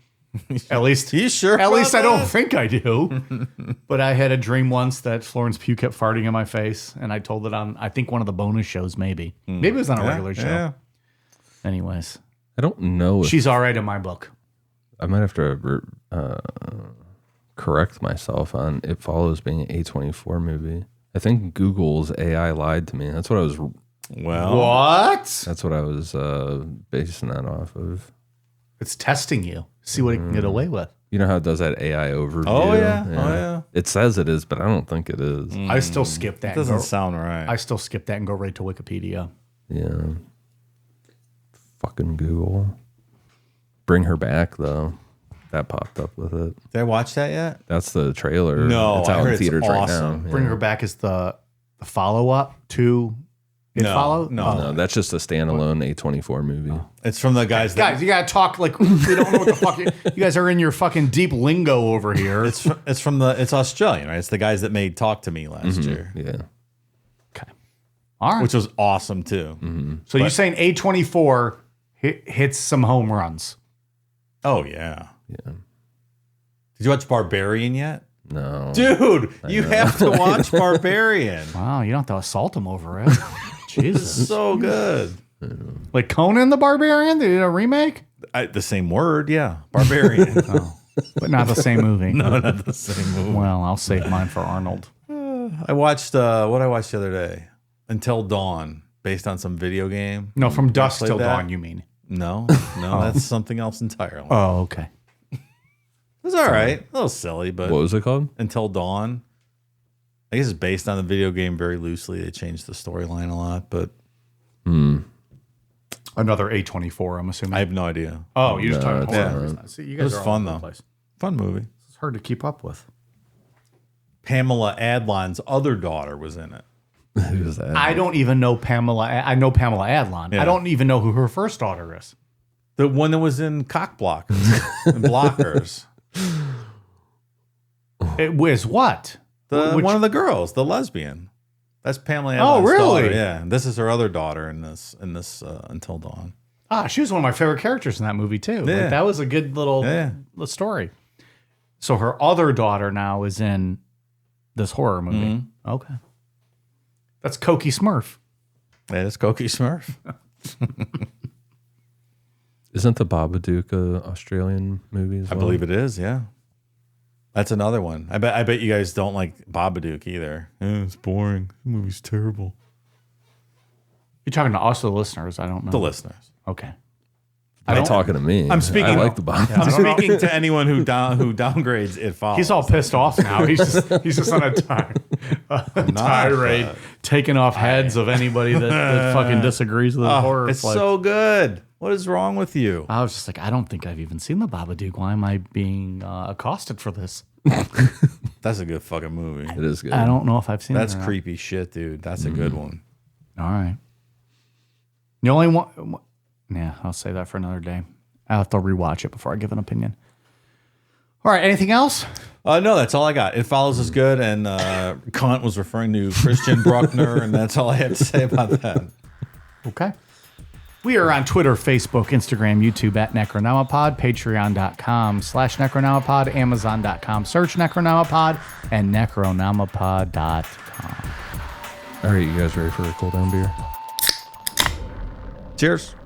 At least, You sure? at least I about don't that? think I do. But I had a dream once that Florence Pugh kept farting in my face, and I told it on, I think, one of the bonus shows, maybe. Maybe it was on a regular show. Yeah. Anyways, I don't know if she's all right in my book. I might have to correct myself on It Follows being an A24 movie. I think Google's AI lied to me. That's what I was. Well, What? That's what I was basing that off of. It's testing you. See what it can get away with. You know how it does that AI overview? Oh, yeah. Oh, yeah. It says it is, but I don't think it is. I still skip that. that doesn't sound right. I still skip that and go right to Wikipedia. Yeah. Fucking Google. Bring Her Back, though. That popped up with it. Did I watch that yet? That's the trailer. No, it's I out heard in it's theaters awesome. right now. Bring Her Back is the follow-up to It No, Follow? no. Oh. No, that's just a standalone A24 movie. It's from the guys that. Guys, you gotta talk like we don't know what the fuck. You guys are in your fucking deep lingo over here. It's Australian, right? It's the guys that made Talk to Me last year, Yeah. Okay. All right. which was awesome too. So you're saying A24 hits some home runs? Oh yeah. Yeah. Did you watch Barbarian yet? No. Dude, you have to watch Barbarian. Wow, you don't have to assault him over it. Jesus. So good. Like Conan the Barbarian? They did a remake? The same word, yeah. Barbarian. But not the same movie. No, not the same movie. Well, I'll save mine for Arnold. I watched what I watched the other day, Until Dawn, based on some video game. No, from dusk played till that? dawn, you mean? No, that's something else entirely. Oh, okay. It was all right, a little silly, but What was it called? Until Dawn. I guess it's based on the video game very loosely. They changed the storyline a lot, but Another A24, I'm assuming. I have no idea. Oh, you're just talking it's horror. not. See, you It was guys are all fun over the though. place. Fun movie. It's hard to keep up with. Pamela Adlon's other daughter was in it. Who was that? I don't even know Pamela. I know Pamela Adlon. Yeah. I don't even know who her first daughter is. The one that was in Cock Blockers and Blockers. It was what? Which- One of the girls, the lesbian. That's Pamela Adlon's Oh, really? daughter. Yeah. And this is her other daughter in this Until Dawn. Ah, she was one of my favorite characters in that movie too. Yeah. Like, that was a good little story. So her other daughter now is in this horror movie. Okay. That's Cokie Smurf. Yeah, it's Cokie Smurf. Isn't the Babadook a Australian movie as I well? believe it is, yeah. That's another one. I bet you guys don't like Babadook either. It's boring. The movie's terrible. You're talking to us, the listeners. I don't know. The listeners. Okay. You're talking to me. I'm speaking- I like the Babadook. I'm speaking to anyone who downgrades It Follows. He's all pissed off now. He's just on a tirade, taking off heads of anybody that fucking disagrees with the horror. It's flick. so good. What is wrong with you? I was just like, I don't think I've even seen the Babadook. Why am I being accosted for this? That's a good fucking movie. It is good. I don't know if I've seen That's it. or not. creepy shit, dude. That's a good one. All right. The only one. Yeah, I'll save that for another day. I'll have to rewatch it before I give an opinion. All right. Anything else? No, that's all I got. It Follows is good, and Kant was referring to Christian Bruckner, and that's all I have to say about that. Okay. We are on Twitter, Facebook, Instagram, YouTube at Necronomipod, patreon.com/Necronomipod, amazon.com, search Necronomipod, and necronomipod.com. All right, you guys ready for a cool down beer? Cheers.